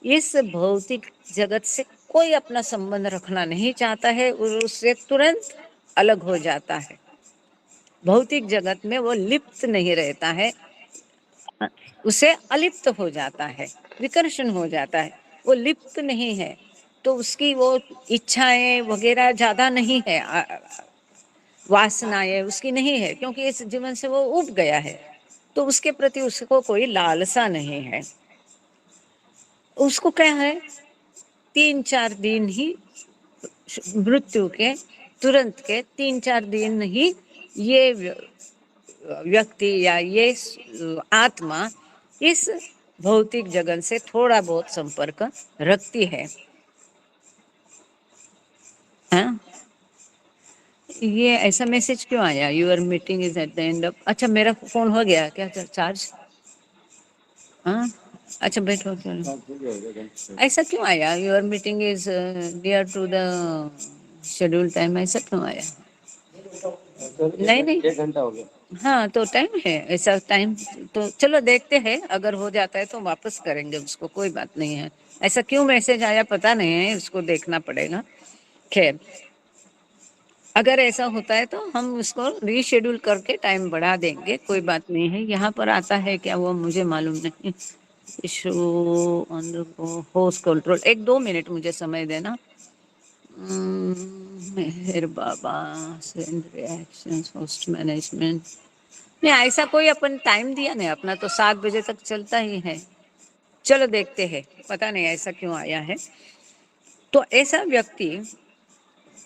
Speaker 3: इस भौतिक जगत से कोई अपना संबंध रखना नहीं चाहता है और उससे तुरंत अलग हो जाता है। भौतिक जगत में वो लिप्त नहीं रहता है, उसे अलिप्त हो जाता है, विकर्षण हो जाता है, वो लिप्त नहीं है, तो उसकी वो इच्छाएं वगैरह ज्यादा नहीं है, वासनाएं उसकी नहीं है, क्योंकि इस जीवन से वो उब गया है, तो उसके प्रति उसको कोई लालसा नहीं है। उसको क्या है? 3-4 दिन ही, मृत्यु के तुरंत के 3-4 दिन ही ये व्यक्ति या ये आत्मा इस भौतिक जगत से थोड़ा बहुत संपर्क रखती है। हाँ? ये ऐसा मैसेज क्यों आया? Your meeting is at the end of. अच्छा, मेरा फोन हो गया क्या चार्ज? हाँ, अच्छा बैठो चलो। ऐसा क्यों आया? Your meeting is near to the schedule time, ऐसा क्यों आया? नहीं नहीं,
Speaker 8: 1 घंटा हो गया।
Speaker 3: हाँ तो टाइम है, ऐसा टाइम तो चलो देखते हैं, अगर हो जाता है तो वापस करेंगे उसको, कोई बात नहीं है। ऐसा क्यों मैसेज आया पता नहीं है, उसको देखना पड़ेगा। खैर, अगर ऐसा होता है तो हम उसको रीशेड्यूल करके टाइम बढ़ा देंगे, कोई बात नहीं है। यहाँ पर आता है क्या वो मुझे मालूम नहीं। Issue on the host control, 1-2 minute मुझे समय देना। मेहर बाबा, सेंड रिएक्शंस, होस्ट मैनेजमेंट। नहीं, ऐसा कोई अपन टाइम दिया नहीं अपना, तो 7 बजे तक चलता ही है। चलो देखते हैं, पता नहीं ऐसा क्यों आया है। तो ऐसा व्यक्ति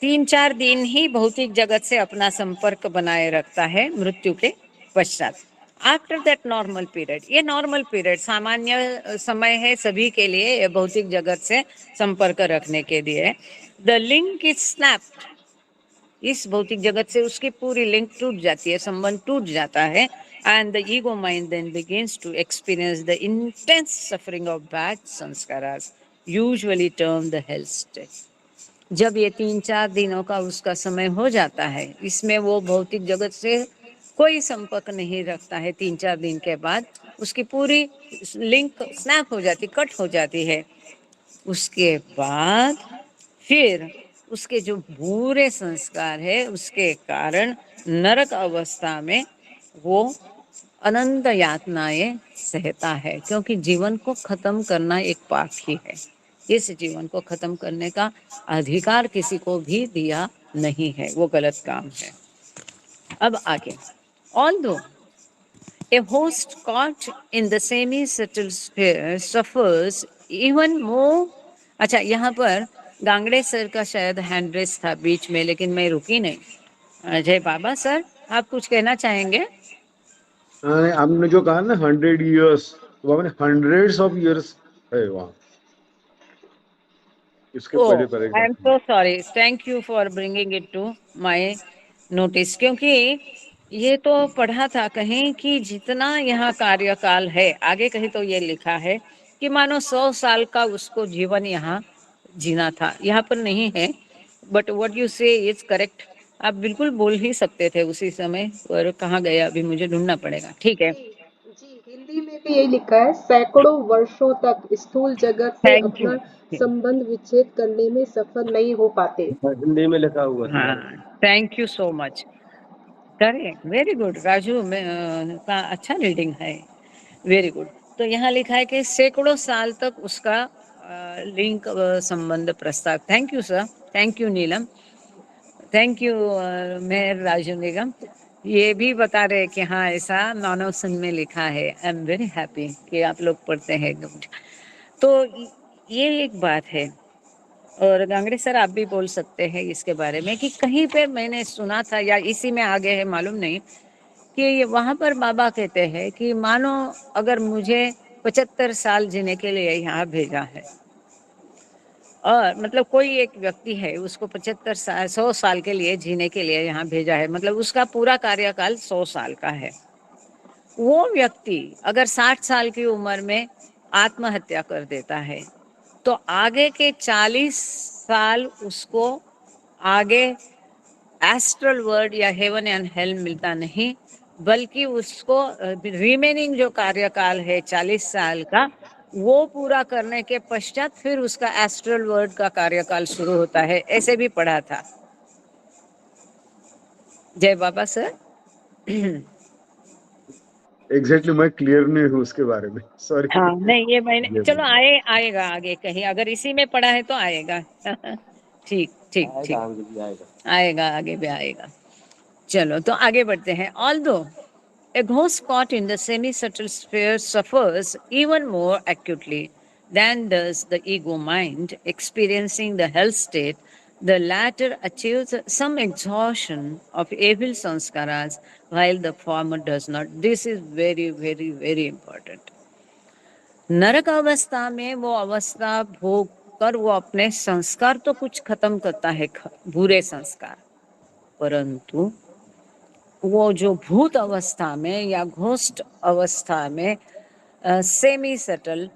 Speaker 3: 3-4 दिन ही भौतिक जगत से अपना संपर्क बनाए रखता है मृत्यु के पश्चात। आफ्टर दैट नॉर्मल पीरियड, ये नॉर्मल पीरियड सामान्य समय है सभी के लिए, ये भौतिक जगत से संपर्क रखने के लिए। द लिंक इज स्नैप्ड, इस भौतिक जगत से उसकी पूरी लिंक टूट जाती है, संबंध टूट जाता है। And the ego mind then begins to experience the intense suffering of bad संस्कारास, usually term the hell state. जब ये 3-4 दिनों का उसका समय हो जाता है, इसमें वो भौतिक जगत से कोई संपर्क नहीं रखता है, 3-4 दिन के बाद उसकी पूरी लिंक स्नैप हो जाती, कट हो जाती है। उसके बाद फिर उसके जो बुरे संस्कार है उसके कारण नरक अवस्था में वो अनंत यातनाएं सहता है, क्योंकि जीवन को खत्म करना एक पाप ही है। इस जीवन को खत्म करने का अधिकार किसी को भी दिया नहीं है, वो गलत काम है। अब आगे, although a host caught in the semi-subtle sphere suffers even more। अच्छा, यहाँ पर गांगड़े सर का शायद हैंड रेस था बीच में, लेकिन मैं रुकी नहीं। जय बाबा सर, आप कुछ कहना चाहेंगे?
Speaker 9: आपने जो कहा ना 100 years, वहाँ में हंड्रेड्स ऑफ इयर्स है वहाँ, इसके
Speaker 3: ओ,
Speaker 9: पहले
Speaker 3: आई
Speaker 9: पैराग्राफ
Speaker 3: एम
Speaker 9: में।
Speaker 3: So sorry, thank you for bringing it to my notice, क्योंकि ये तो पढ़ा था कहीं कि जितना यहाँ कार्यकाल है, आगे कहीं तो ये लिखा है कि मानो 100 साल का उसको जीवन यहाँ जीना था, यहाँ पर नहीं है। बट व्हाट यू से इज करेक्ट, आप बिल्कुल बोल ही सकते थे उसी समय, और कहाँ गया अभी मुझे ढूंढना पड़ेगा। ठीक है,
Speaker 5: जी, हिंदी में भी यही लिखा है, सैकड़ों वर्षों तक स्थूल जगत से
Speaker 3: थैंक यू।
Speaker 5: अपना संबंध विच्छेद करने में सफल नहीं हो पाते।
Speaker 8: हिंदी में लिखा हुआ था।
Speaker 3: हाँ, thank you so much, correct, very good Raju, का अच्छा रीडिंग है, वेरी गुड। तो यहाँ लिखा है कि सैकड़ों साल तक उसका लिंक संबंध प्रस्ताव। Thank you sir, thank you Neelam, thank you Meher Raju Nigam. ये भी बता रहे कि हाँ ऐसा मानव संघ में लिखा है। आई एम वेरी हैप्पी कि आप लोग पढ़ते हैं। तो ये एक बात है, और गांगड़े सर आप भी बोल सकते हैं इसके बारे में कि कहीं पे मैंने सुना था या इसी में आगे है मालूम नहीं, कि वहां पर बाबा कहते हैं कि मानो अगर मुझे 75 साल जीने के लिए यहाँ भेजा है, और मतलब कोई एक व्यक्ति है उसको 75 साल 100 साल के लिए जीने के लिए यहाँ भेजा है, मतलब उसका पूरा कार्यकाल 100 साल का है। वो व्यक्ति अगर 60 साल की उम्र में आत्महत्या कर देता है तो आगे के 40 साल उसको आगे एस्ट्रल वर्ल्ड या हेवन एंड हेल मिलता नहीं, बल्कि उसको रिमेनिंग जो कार्यकाल है 40 साल का, वो पूरा करने के पश्चात फिर उसका एस्ट्रल वर्ल्ड का कार्यकाल शुरू होता है, ऐसे भी पढ़ा था। जय बाबा सर।
Speaker 9: एग्जैक्टली मैं क्लियर नहीं हूँ उसके बारे में, सॉरी।
Speaker 3: हाँ नहीं, ये मैंने, चलो आएगा आगे कहीं, अगर इसी में पढ़ा है तो आएगा। ठीक ठीक ठीक, आएगा आगे भी आएगा। चलो तो आगे बढ़ते हैं। Although a ghost caught in the semi-subtle sphere suffers even more acutely than does the ego mind experiencing the hell state, the latter achieves some exhaustion of evil sanskaras while the former does not. This is very, very, very important. नरक अवस्था में वो अवस्था भोग कर वो अपने संस्कार तो कुछ खत्म करता है, बुरे संस्कार, परंतु वो जो भूत अवस्था में या घोस्ट अवस्था में सेमी सटल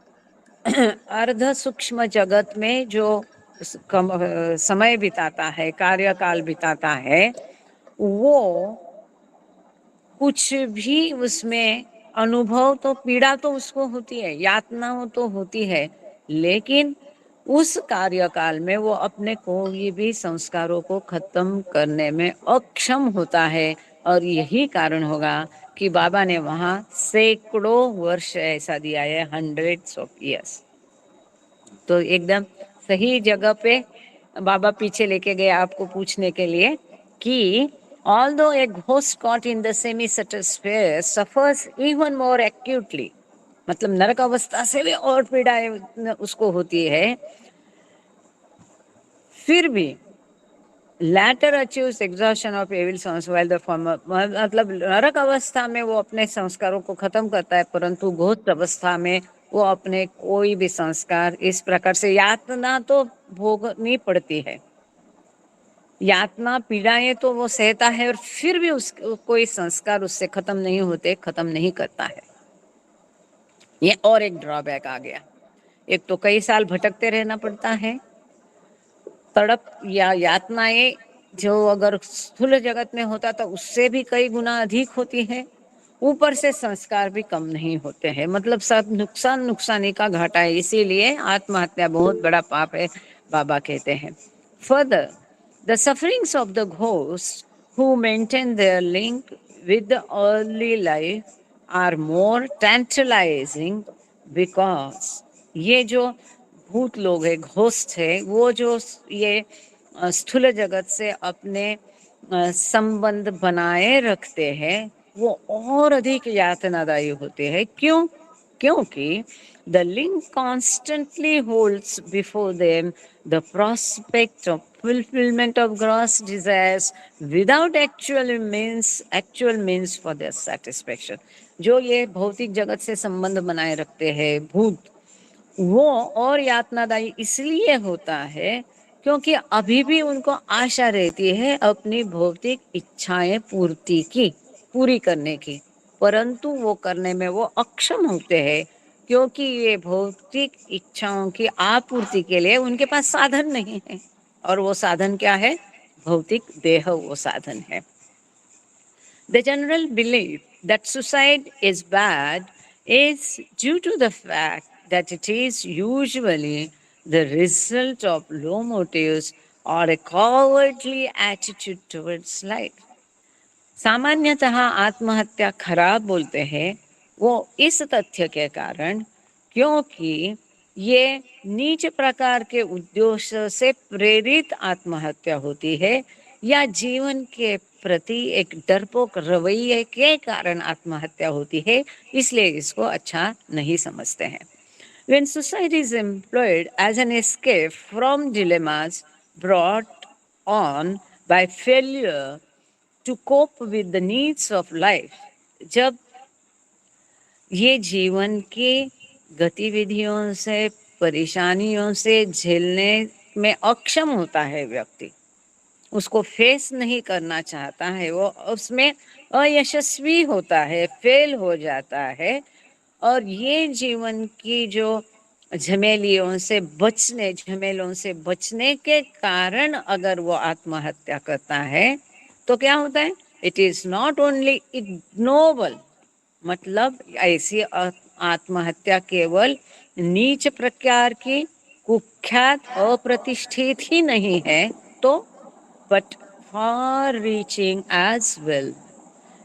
Speaker 3: अर्ध सूक्ष्म जगत में जो समय बिताता है, कार्यकाल बिताता है, वो कुछ भी उसमें अनुभव तो पीड़ा तो उसको होती है, यातना तो होती है, लेकिन उस कार्यकाल में वो अपने कोई भी संस्कारों को खत्म करने में अक्षम होता है। और यही कारण होगा कि बाबा ने वहां सैकड़ों वर्ष ऐसा दिया है, 100s of years। तो एकदम सही जगह पे बाबा पीछे लेके गए आपको पूछने के लिए कि although a ghost caught in the semi-subtle sphere suffers even more acutely, मतलब नरक अवस्था से भी और पीड़ाएं उसको होती है, फिर भी latter achieves exhaustion of evil souls while the former, मतलब नरक अवस्था में वो अपने संस्कारों को खत्म करता है, परंतु घोस्ट अवस्था में वो अपने कोई भी संस्कार, इस प्रकार से यातना तो भोगनी पड़ती है, यातना पीड़ाएं तो वो सहता है, और फिर भी कोई संस्कार उससे खत्म नहीं होते, खत्म नहीं करता है। ये और एक ड्रॉबैक आ गया। एक तो कई साल भटकते रहना पड़ता है, तड़प या यातनाएं जो अगर स्थूल जगत में होता तो उससे भी कई गुना अधिक होती है, ऊपर से संस्कार भी कम नहीं होते हैं, मतलब सब नुकसानी का घाटा है। इसीलिए आत्महत्या बहुत बड़ा पाप है, बाबा कहते हैं। Further, the sufferings of the ghosts who maintain their link with the early life are more tantalizing because ये जो भूत लोग है, घोस्ट है, वो जो ये स्थूल जगत से अपने संबंध बनाए रखते हैं, वो और अधिक यातनादायी होते हैं। क्यों? क्योंकि the link constantly holds before them the prospect of fulfillment of gross desires without actual means for their satisfaction। जो ये भौतिक जगत से संबंध बनाए रखते हैं भूत, वो और यातनादायी इसलिए होता है क्योंकि अभी भी उनको आशा रहती है अपनी भौतिक इच्छाएं पूरी करने की, परंतु वो करने में वो अक्षम होते हैं क्योंकि ये भौतिक इच्छाओं की आपूर्ति के लिए उनके पास साधन नहीं है। और वो साधन क्या है? भौतिक देह वो साधन है। The general belief that suicide is bad is due to the fact that it is usually the result of low motives or a cowardly attitude towards life। सामान्यतः आत्महत्या खराब बोलते हैं वो इस तथ्य के कारण क्योंकि ये नीच प्रकार के उद्देश्य से प्रेरित आत्महत्या होती है या जीवन के प्रति एक डरपोक रवैये के कारण आत्महत्या होती है, इसलिए इसको अच्छा नहीं समझते हैं। When suicide is employed as an escape from dilemmas brought on by failure to cope with the needs of life, जब ये जीवन की गतिविधियों से, परेशानियों से झेलने में अक्षम होता है व्यक्ति, उसको फेस नहीं करना चाहता है, वो उसमें अयशस्वी होता है, फेल हो जाता है, और ये जीवन की जो झमेलों से बचने के कारण अगर वो आत्महत्या करता है तो क्या होता है? It is not only ignoble, मतलब ऐसी आत्महत्या केवल नीच प्रकार की, कुख्यात, अप्रतिष्ठित ही नहीं है तो but far reaching as well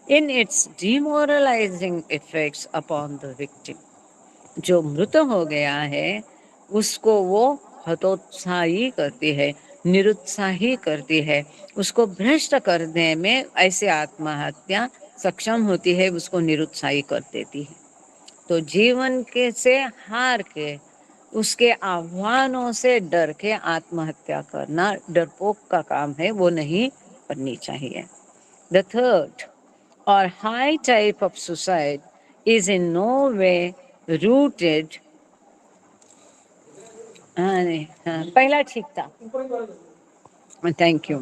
Speaker 3: in its demoralizing effects upon the victim। जो मृत हो गया है उसको वो हतोत्साही करती है, निरुत्साही करती है, उसको भ्रष्ट करने में ऐसे आत्महत्या सक्षम होती है, उसको निरुत्साही कर देती है। तो जीवन के से हार के, उसके आह्वानों से डर के आत्महत्या करना डरपोक का काम है, वो नहीं करनी चाहिए। The third or high type of suicide is in no way rooted, पहला ठीक था, थैंक यू।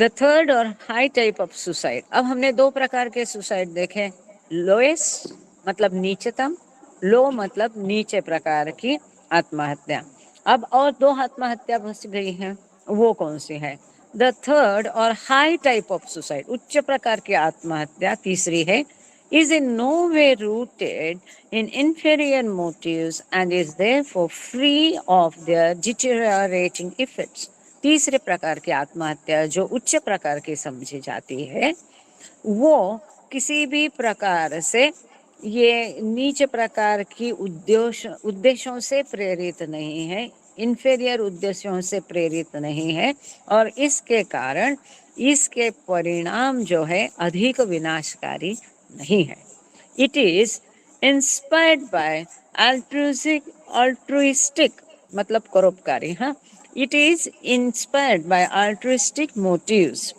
Speaker 3: द थर्ड और हाई टाइप ऑफ सुसाइड। अब हमने दो प्रकार के सुसाइड देखे, लोएस्ट मतलब नीचतम, लो मतलब नीचे प्रकार की आत्महत्या। अब और दो आत्महत्या बच गई है, वो कौन सी है? द थर्ड और हाई टाइप ऑफ सुसाइड, उच्च प्रकार की आत्महत्या तीसरी है, is in no way rooted in inferior motives and is therefore free of their deteriorating effects। तीसरे प्रकार की आत्महत्या जो उच्च प्रकार की समझी जाती है, वो किसी भी प्रकार से ये नीचे प्रकार की उद्देश्यों से प्रेरित नहीं है, इंफीरियर उद्देश्यों से प्रेरित नहीं है, और इसके कारण इसके परिणाम जो है अधिक विनाशकारी नहीं है। It is inspired by altruistic मतलब परोपकारी, हाँ, it is inspired by altruistic motives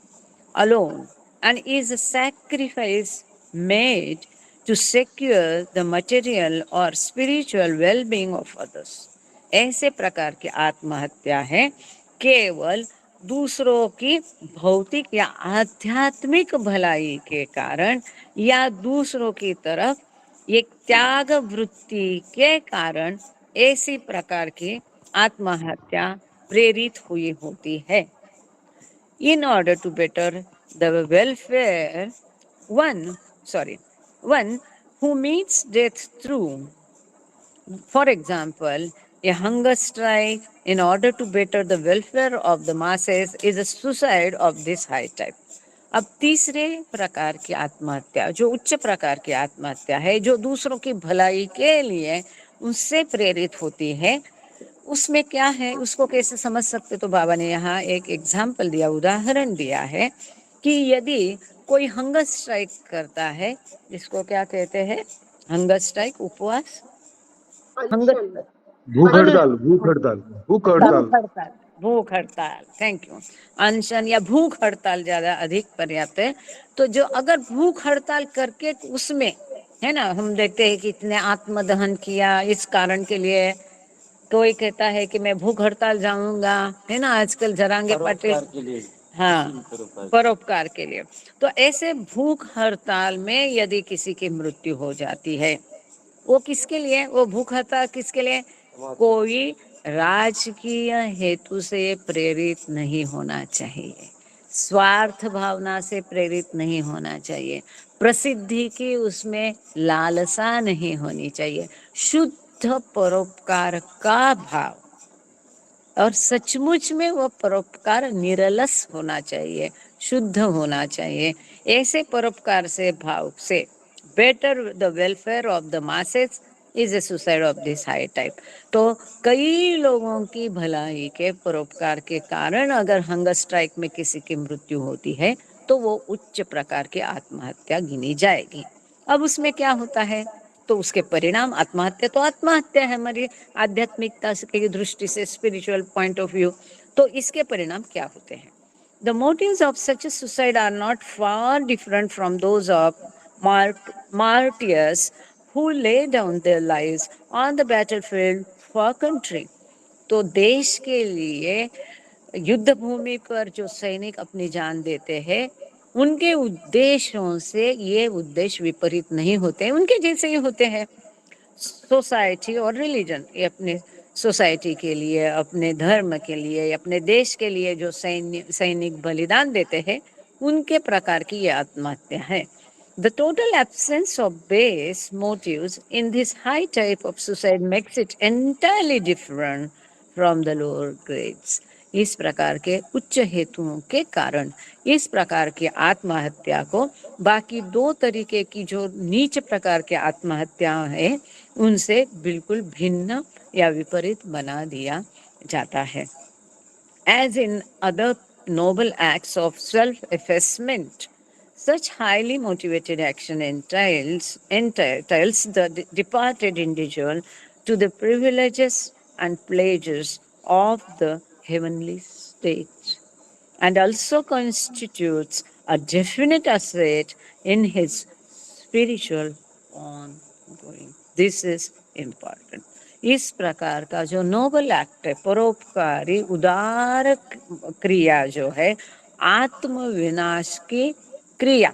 Speaker 3: alone and is a sacrifice made to secure the material or spiritual well-being of others। ऐसे प्रकार की आत्महत्या है केवल दूसरों की भौतिक या आध्यात्मिक भलाई के कारण या दूसरों की तरफ एक त्याग वृत्ति के कारण ऐसी प्रकार की आत्महत्या प्रेरित हुई होती है। In order to better the welfare, one who meets death through, for example, a hunger strike in order to better the welfare of the masses is a suicide of this high type। अब तीसरे प्रकार की आत्महत्या जो उच्च प्रकार की आत्महत्या है, जो दूसरों की भलाई के लिए उससे प्रेरित होती है, उसमें क्या है, उसको कैसे समझ सकते? तो बाबा ने यहाँ एक एग्जाम्पल दिया, उदाहरण दिया है कि यदि कोई हंगर स्ट्राइक करता है, जिसको क्या कहते हैं, हंगर स्ट्राइक, उपवास, हंगर,
Speaker 9: भूख हड़ताल, भूख हड़ताल, भूख हड़ताल,
Speaker 3: भूख हड़ताल, थैंक यू। अनशन या भूख हड़ताल ज्यादा अधिक पर्याप्त है। तो जो अगर भूख हड़ताल करके उसमें है ना, हम देखते हैं कि इतने आत्मदहन किया इस कारण के लिए, कोई कहता है कि मैं भूख हड़ताल जाऊंगा, है ना, आजकल जरांगे पाटिल, हाँ, परोपकार के लिए। तो ऐसे भूख हड़ताल में यदि किसी की मृत्यु हो जाती है, वो किसके लिए, वो भूख हड़ताल किसके लिए? कोई राजकीय हेतु से प्रेरित नहीं होना चाहिए, स्वार्थ भावना से प्रेरित नहीं होना चाहिए, प्रसिद्धि की उसमें लालसा नहीं होनी चाहिए, शुद्ध परोपकार का भाव, और सचमुच में वो परोपकार निरलस होना चाहिए, शुद्ध होना चाहिए। ऐसे परोपकार से भाव से better the welfare of the masses is a suicide of this high type. तो कई लोगों की भलाई के परोपकार के कारण अगर हंगर स्ट्राइक में किसी की मृत्यु होती है तो वो उच्च प्रकार की आत्महत्या गिनी जाएगी। अब उसमें क्या होता है, तो उसके परिणाम, आत्महत्या तो आत्महत्या है हमारी आध्यात्मिकता की दृष्टि से, स्पिरिचुअल पॉइंट ऑफ व्यू, तो इसके परिणाम क्या होते हैं? The motives of such suicide are not far different from those of martyrs who lay down their lives on the battlefield for country। तो देश के लिए युद्ध भूमि पर जो सैनिक अपनी जान देते हैं, उनके उद्देश्यों से ये उद्देश्य विपरीत नहीं होते, उनके जैसे ही होते हैं। सोसाइटी और रिलीजन, ये अपने सोसाइटी के लिए, अपने धर्म के लिए, अपने देश के लिए जो सैनिक बलिदान देते हैं, उनके प्रकार की ये आत्महत्या है। The total absence of base motives in this high type of suicide makes it entirely different from the lower grades। इस प्रकार के उच्च हेतुओं के कारण इस प्रकार की आत्महत्या को बाकी दो तरीके की जो नीच प्रकार की आत्महत्या है उनसे बिल्कुल भिन्न या विपरीत बना दिया जाता है। As in other noble acts of self-effacement, such highly motivated action entails the departed individual to the privileges and pleasures of the heavenly state, and also constitutes a definite asset in his spiritual ongoing। This is important। इस प्रकार का जो नोबल एक्ट है, परोपकारी उदार क्रिया जो है, आत्म विनाश की क्रिया,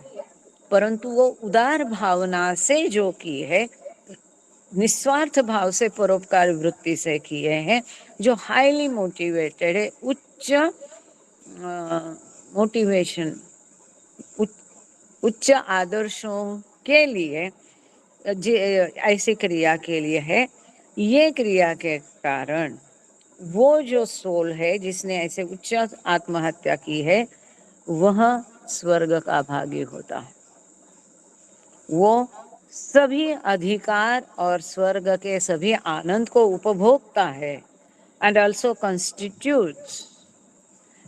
Speaker 3: परंतु वो उदार भावना से जो की है, निस्वार्थ भाव से परोपकार वृत्ति से किए हैं, जो हाईली मोटिवेटेड है, उच्च मोटिवेशन, उच्च आदर्शों के लिए ऐसी क्रिया के लिए है। ये क्रिया के कारण वो जो सोल है जिसने ऐसे उच्च आत्महत्या की है, वह स्वर्ग का भागी होता है। वो सभी अधिकार और स्वर्ग के सभी आनंद को उपभोगता है, and also constitutes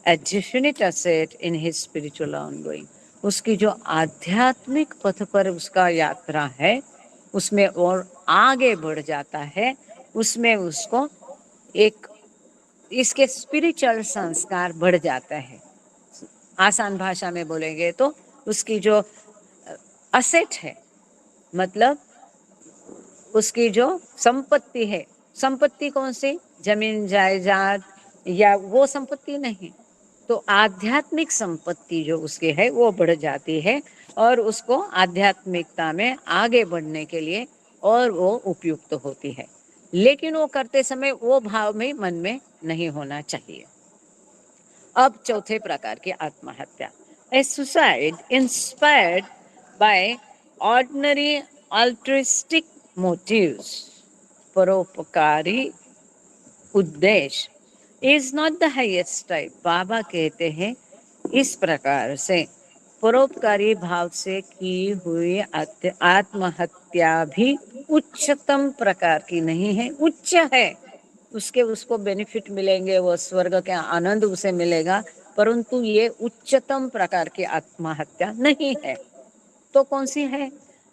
Speaker 3: a definite asset in his spiritual ongoing। उसकी जो आध्यात्मिक पथ पर उसका यात्रा है, उसमें और आगे बढ़ जाता है, उसमें उसको एक इसके स्पिरिचुअल संस्कार बढ़ जाता है। आसान भाषा में बोलेंगे तो उसकी जो असेट है, मतलब उसकी जो संपत्ति है, संपत्ति कौन सी, जमीन जायदाद या वो संपत्ति नहीं, तो आध्यात्मिक संपत्ति जो उसकी है वो बढ़ जाती है, और उसको आध्यात्मिकता में आगे बढ़ने के लिए और वो उपयुक्त होती है। लेकिन वो करते समय वो भाव में मन में नहीं होना चाहिए। अब चौथे प्रकार की आत्महत्या, a suicide inspired by ordinary altruistic motives, परोपकारी उद्देश्य, is not the highest type. Baba कहते हैं इस प्रकार से परोपकारी भाव से की हुई आत्महत्या भी उच्चतम प्रकार की नहीं है। उच्च है, उसको बेनिफिट मिलेंगे, वो स्वर्ग के आनंद उसे मिलेगा, परंतु ये उच्चतम प्रकार की आत्महत्या नहीं है। तो कौन सी है?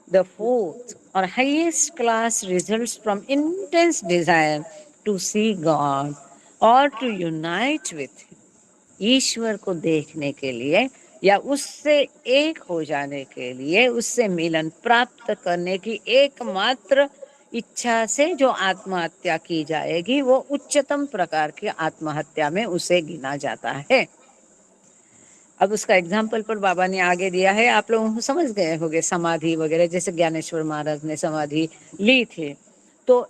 Speaker 3: द फोर्थ और highest class results from intense desire to see God और टू यूनाइट विथ, ईश्वर को देखने के लिए या उससे एक हो जाने के लिए, उससे मिलन प्राप्त करने की एकमात्र इच्छा से जो आत्महत्या की जाएगी, वो उच्चतम प्रकार की आत्महत्या में उसे गिना जाता है। अब उसका एग्जाम्पल पर बाबा ने आगे दिया है, आप लोग समझ गए होंगे, समाधि वगैरह, जैसे ज्ञानेश्वर महाराज ने समाधि ली थी। तो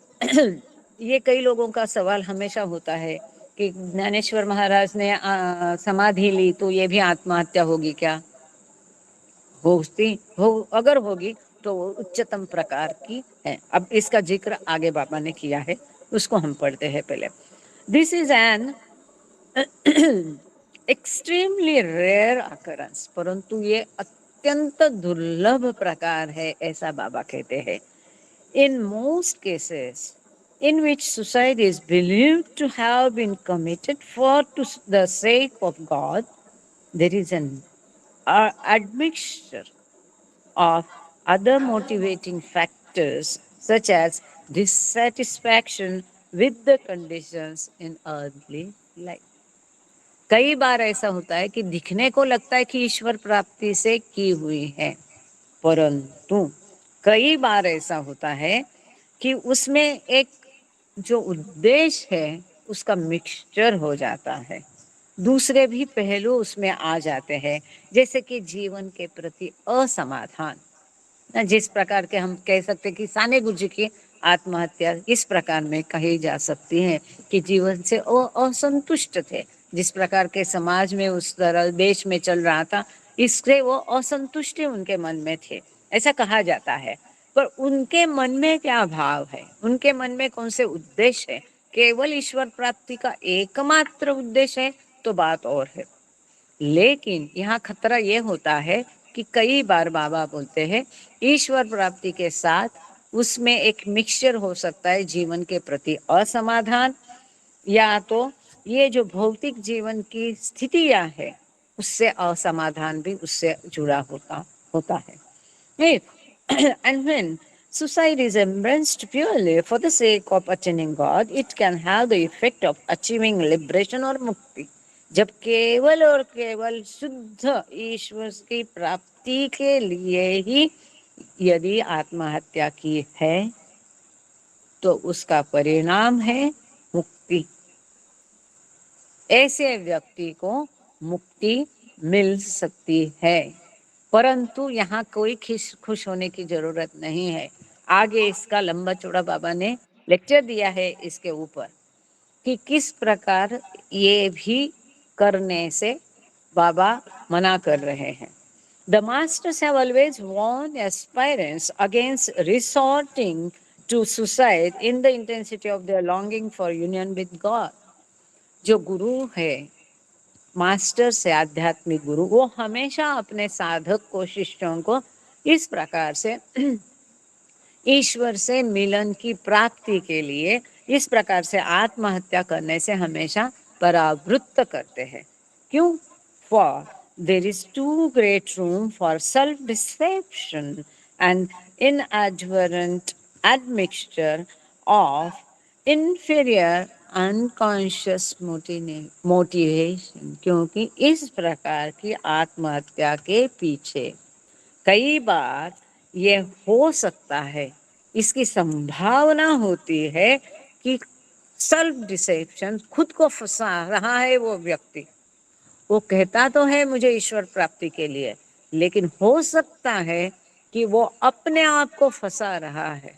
Speaker 3: ये कई लोगों का सवाल हमेशा होता है कि ज्ञानेश्वर महाराज ने समाधि ली तो ये भी आत्महत्या होगी क्या? अगर होगी तो वो उच्चतम प्रकार की है। अब इसका जिक्र आगे बाबा ने किया है, उसको हम पढ़ते हैं पहले। This is an extremely rare occurrence, परंतु ये अत्यंत दुर्लभ प्रकार है, ऐसा बाबा कहते हैं। In most cases in which suicide is believed to have been committed for the sake of God, there is an admixture of other motivating factors such as dissatisfaction with the conditions in earthly life। कई बार ऐसा होता है कि दिखने को लगता है कि ईश्वर प्राप्ति से की हुई है, परंतु कई बार ऐसा होता है कि उसमें एक जो उद्देश्य है उसका मिक्सचर हो जाता है, दूसरे भी पहलू उसमें आ जाते हैं, जैसे कि जीवन के प्रति असमाधान, जिस प्रकार के हम कह सकते कि साने गुरुजी की आत्महत्या इस प्रकार में कही जा सकती है कि जीवन से वो असंतुष्ट थे, जिस प्रकार के समाज में उस तरह देश में चल रहा था, इससे वो असंतुष्टि उनके मन में थे, ऐसा कहा जाता है। पर उनके मन में क्या भाव है, उनके मन में कौन से उद्देश्य है? केवल ईश्वर प्राप्ति का एकमात्र उद्देश्य है तो बात और है। लेकिन यहाँ खतरा ये होता है कि कई बार बाबा बोलते हैं ईश्वर प्राप्ति के साथ उसमें एक मिक्सचर हो सकता है जीवन के प्रति असमाधान, या तो ये जो भौतिक जीवन की स्थितियां है उससे असमाधान भी उससे जुड़ा होता है। And when suicide is embraced purely for the sake of attaining God, it can have the effect of achieving liberation or mukti। जब केवल और केवल शुद्ध ईश्वर की प्राप्ति के लिए ही यदि आत्महत्या की है तो उसका परिणाम है मुक्ति। ऐसे व्यक्ति को मुक्ति मिल सकती है, परंतु यहाँ कोई खुश होने की जरूरत नहीं है। आगे इसका लंबा चौड़ा बाबा ने लेक्चर दिया है इसके ऊपर कि किस प्रकार ये भी करने से बाबा मना कर रहे हैं। The masters have always warned aspirants against resorting to suicide in the intensity of their longing for union with God. जो गुरु है, मास्टर से आध्यात्मिक गुरु, वो हमेशा अपने साधक को, शिष्यों को इस प्रकार से ईश्वर से मिलन की प्राप्ति के लिए इस प्रकार से आत्महत्या करने से हमेशा परावृत्त करते हैं। क्यों? For there is too great room for self-deception and inadvertent admixture of inferior unconscious motivation। क्योंकि इस प्रकार की आत्महत्या के पीछे कई बार ये हो सकता है, इसकी संभावना होती है कि सेल्फ डिसेप्शन, खुद को फंसा रहा है वो व्यक्ति। वो कहता तो है मुझे ईश्वर प्राप्ति के लिए, लेकिन हो सकता है कि वो अपने आप को फंसा रहा है।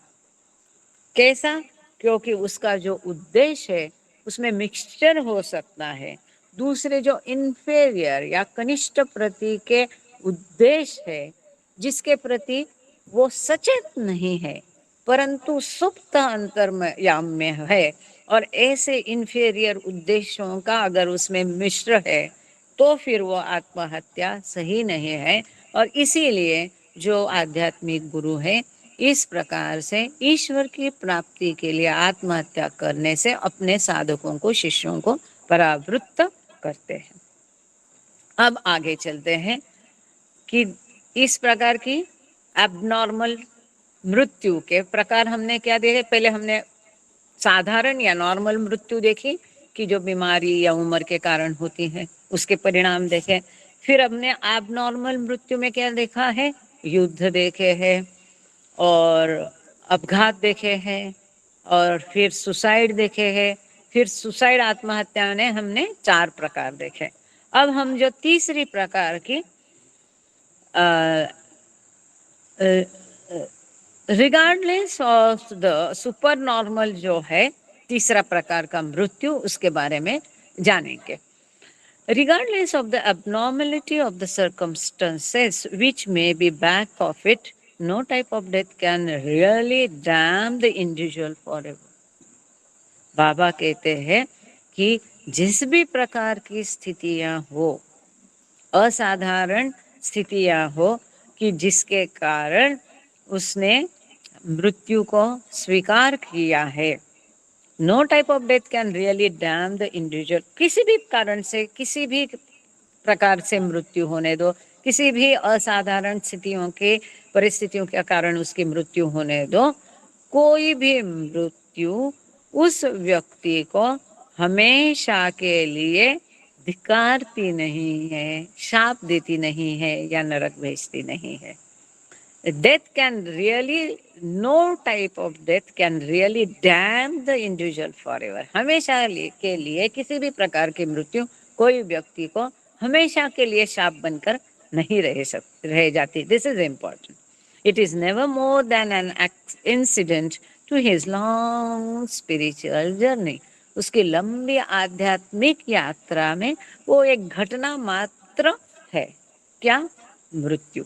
Speaker 3: कैसा? क्योंकि उसका जो उद्देश्य है उसमें मिक्सचर हो सकता है। दूसरे जो इन्फेरियर या कनिष्ठ प्रति के उद्देश्य है, जिसके प्रति वो सचेत नहीं है, परंतु सुप्त अंतर्याम में है, और ऐसे इन्फेरियर उद्देश्यों का अगर उसमें मिश्र है तो फिर वो आत्महत्या सही नहीं है। और इसीलिए जो आध्यात्मिक गुरु है इस प्रकार से ईश्वर की प्राप्ति के लिए आत्महत्या करने से अपने साधकों को, शिष्यों को परावृत्त करते हैं। अब आगे चलते हैं कि इस प्रकार की एबनॉर्मल मृत्यु के प्रकार हमने क्या देखे। पहले हमने साधारण या नॉर्मल मृत्यु देखी कि जो बीमारी या उम्र के कारण होती है, उसके परिणाम देखे। फिर हमने एबनॉर्मल मृत्यु में क्या देखा है, युद्ध देखे हैं और अपघात देखे हैं और फिर सुसाइड देखे हैं। फिर सुसाइड आत्महत्या ने हमने 4 प्रकार देखे। अब हम जो तीसरी प्रकार की regardless of the super normal जो है तीसरा प्रकार का मृत्यु, उसके बारे में जानेंगे। Regardless of the abnormality of the circumstances which may be back of it, no type of death can really damn the individual forever। बाबा कहते हैं कि जिस भी प्रकार की स्थितियां हो, असाधारण स्थितियां हो कि जिसके कारण उसने मृत्यु को स्वीकार किया है, no type of death can really damn the individual. किसी भी कारण से, किसी भी प्रकार से मृत्यु होने दो, किसी भी असाधारण स्थितियों के, परिस्थितियों के कारण उसकी मृत्यु होने दो, कोई भी मृत्यु उस व्यक्ति को हमेशा के लिए धिक्कारती नहीं है, शाप देती नहीं है या नरक भेजती नहीं है। Death can really, no type of death can really damn the individual forever। हमेशा के लिए किसी भी प्रकार की मृत्यु कोई व्यक्ति को हमेशा के लिए शाप बनकर नहीं रह जाती। This is important. It is never more than an incident to his long spiritual journey। उसकी लंबी आध्यात्मिक यात्रा में वो एक घटना मात्र है। क्या? मृत्यु।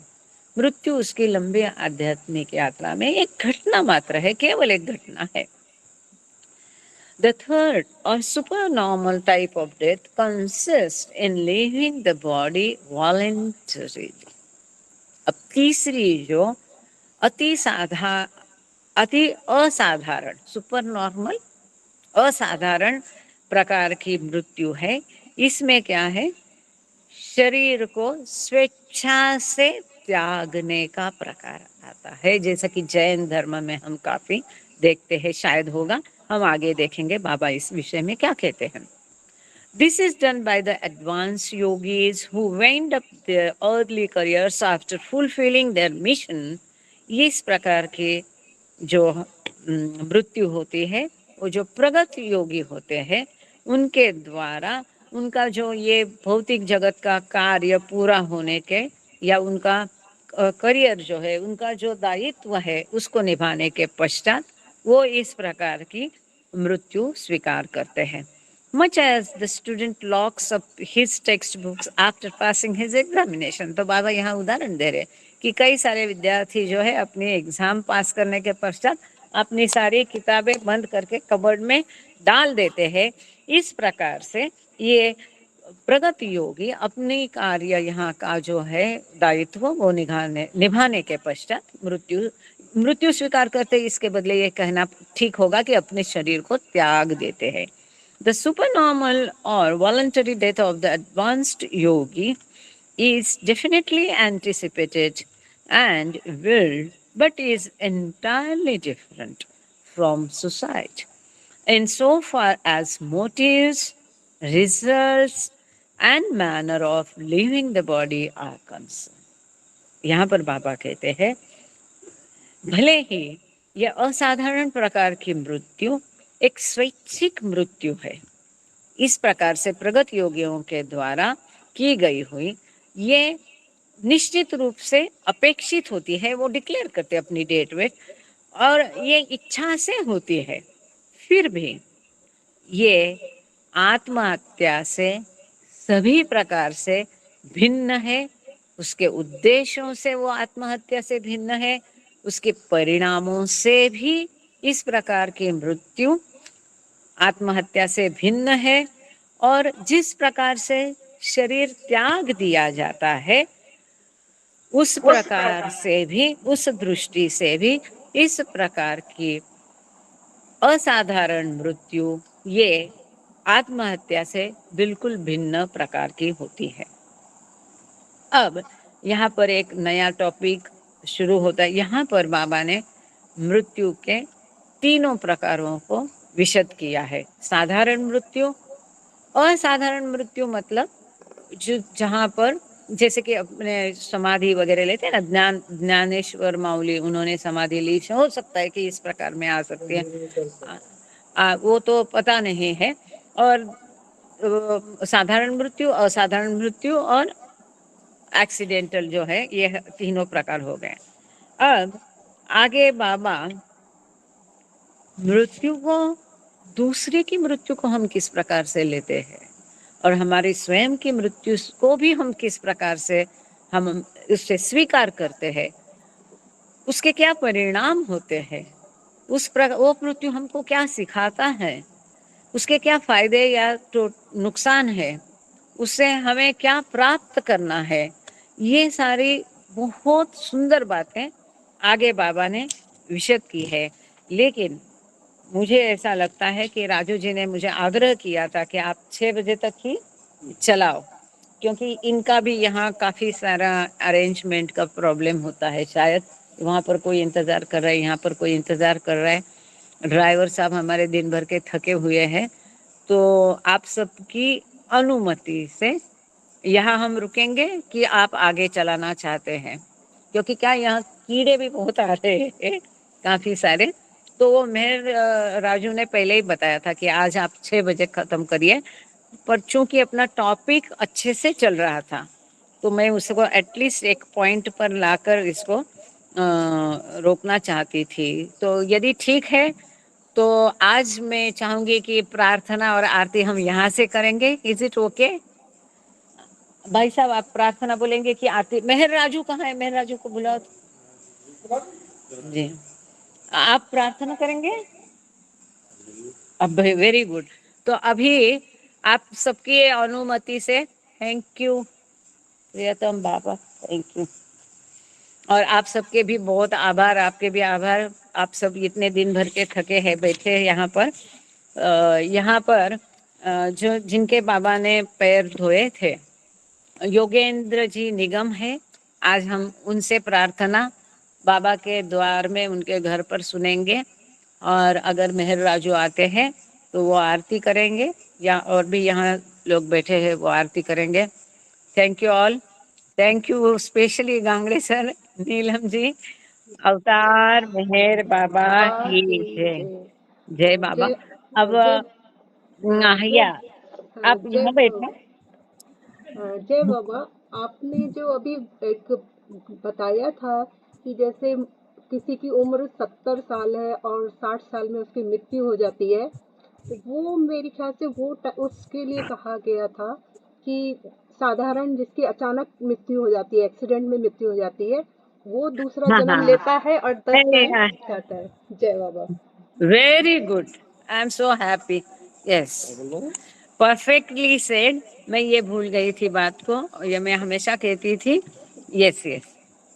Speaker 3: मृत्यु उसकी लंबी आध्यात्मिक यात्रा में एक घटना मात्र है, केवल एक घटना है। The third or supernormal type of death consists in leaving the body voluntarily। अब तीसरी जो अति असाधारण, सुपर नॉर्मल असाधारण प्रकार की मृत्यु है, इसमें क्या है, शरीर को स्वेच्छा से त्यागने का प्रकार आता है, जैसा कि जैन धर्म में हम काफी देखते हैं, शायद होगा, हम आगे देखेंगे बाबा इस विषय में क्या कहते हैं। This is done by the advanced yogis who wind up their earthly careers after fulfilling their mission। इस प्रकार के जो मृत्यु होती है वो जो प्रगत योगी होते हैं उनके द्वारा उनका जो ये भौतिक जगत का कार्य पूरा होने के या उनका करियर जो है, उनका जो दायित्व है, उसको निभाने के पश्चात वो इस प्रकार की मृत्यु स्वीकार करते हैं। Much as the student locks up his textbooks after passing his examination, तो बाबा यहाँ उदाहरण दे रहे कि कई सारे विद्यार्थी जो है अपनी एग्जाम पास करने के पश्चात अपनी सारी किताबें बंद करके कबर्ड में डाल देते हैं। इस प्रकार से ये प्रगति योगी अपनी कार्य यहाँ का जो है दायित्व वो निभाने के पश्चात मृत्यु स्वीकार करते। इसके बदले ये कहना ठीक होगा कि अपने शरीर को त्याग देते हैं। The supernormal or voluntary death of the advanced yogi is definitely anticipated and willed, but is entirely different from suicide insofar as motives, results, and manner of leaving the body are concerned. यहाँ पर बाबा कहते हैं भले ही यह असाधारण प्रकार की मृत्यु एक स्वैच्छिक मृत्यु है, इस प्रकार से प्रगत योगियों के द्वारा की गई हुई ये निश्चित रूप से अपेक्षित होती है, वो डिक्लेयर करते अपनी डेट वेट और ये इच्छा से होती है, फिर भी ये आत्महत्या से सभी प्रकार से भिन्न है। उसके उद्देश्यों से वो आत्महत्या से भिन्न है, उसके परिणामों से भी इस प्रकार की मृत्यु आत्महत्या से भिन्न है और जिस प्रकार से शरीर त्याग दिया जाता है उस प्रकार से भी, उस दृष्टि से भी इस प्रकार की असाधारण मृत्यु ये आत्महत्या से बिल्कुल भिन्न प्रकार की होती है। अब यहाँ पर एक नया टॉपिक शुरू होता है। यहाँ पर बाबा ने मृत्यु के तीनों प्रकारों को विशद किया है। साधारण मृत्यु, असाधारण मृत्यु मतलब जहाँ पर जैसे कि अपने समाधि वगैरह लेते हैं ना, ज्ञानेश्वर माउली उन्होंने समाधि ली, हो सकता है कि इस प्रकार में आ सकती है, वो तो पता नहीं है। और साधारण मृत्यु, असाधारण मृत्यु और एक्सीडेंटल जो है, ये तीनों प्रकार हो गए। अब आगे बाबा मृत्यु को, दूसरे की मृत्यु को हम किस प्रकार से लेते हैं और हमारी स्वयं की मृत्यु को भी हम किस प्रकार से हम उससे स्वीकार करते हैं, उसके क्या परिणाम होते हैं, वो मृत्यु हमको क्या सिखाता है, उसके क्या फायदे या तो नुकसान है, उससे हमें क्या प्राप्त करना है, ये सारी बहुत सुंदर बातें आगे बाबा ने विशद की है। लेकिन मुझे ऐसा लगता है कि राजू जी ने मुझे आग्रह किया था कि आप 6 बजे तक ही चलाओ, क्योंकि इनका भी यहाँ काफ़ी सारा अरेंजमेंट का प्रॉब्लम होता है। शायद वहाँ पर कोई इंतज़ार कर रहा है, यहाँ पर कोई इंतज़ार कर रहा है, ड्राइवर साहब हमारे दिन भर के थके हुए हैं। तो आप सबकी अनुमति से यहाँ हम रुकेंगे कि आप आगे चलाना चाहते हैं, क्योंकि क्या यहाँ कीड़े भी बहुत आ रहे हैं काफ़ी सारे। तो वो मेहर राजू ने पहले ही बताया था कि आज आप 6 बजे ख़त्म करिए, पर चूंकि अपना टॉपिक अच्छे से चल रहा था तो मैं उसको एटलीस्ट एक पॉइंट पर लाकर इसको रोकना चाहती थी। तो यदि ठीक है तो आज मैं चाहूँगी कि प्रार्थना और आरती हम यहाँ से करेंगे। Is it okay? भाई साहब आप प्रार्थना बोलेंगे कि आरती? मेहर राजू कहाँ है? मेहर राजू को बुलाओ जी। आप प्रार्थना करेंगे? अब वेरी गुड। तो अभी आप सबकी अनुमति से, थैंक यू प्रियतम बाबा, थैंक यू। और आप सबके भी बहुत आभार, आपके भी आभार। आप सब इतने दिन भर के थके हैं, बैठे हैं यहाँ पर जो जिनके बाबा ने पैर धोए थे, योगेंद्र जी निगम है। आज हम उनसे प्रार्थना बाबा के द्वार में उनके घर पर सुनेंगे, और अगर मेहर राजू आते हैं तो वो आरती करेंगे, या और भी यहाँ लोग बैठे हैं वो आरती करेंगे। Thank you all, thank you specially Gangade sir, Neelam ji, Avatar Meher बाबा की जय, जय बाबा। अब या आप
Speaker 5: जय
Speaker 3: यहाँ बैठे।
Speaker 5: जय बाबा, आपने जो अभी एक बताया था कि जैसे किसी की उम्र 70 साल है और 60 साल में उसकी मृत्यु हो जाती है, वो मेरे ख्याल से उसके लिए कहा गया था कि साधारण जिसकी अचानक मृत्यु हो जाती है, एक्सीडेंट में मृत्यु हो जाती है, वो दूसरा
Speaker 3: हाँ
Speaker 5: जन्म
Speaker 3: हाँ
Speaker 5: लेता है और 10 टाइम जाता है। जय Baba.
Speaker 3: Very good, I am so happy. Yes, perfectly said. मैं ये भूल गई थी बात को, ये मैं हमेशा कहती थी। Yes yes,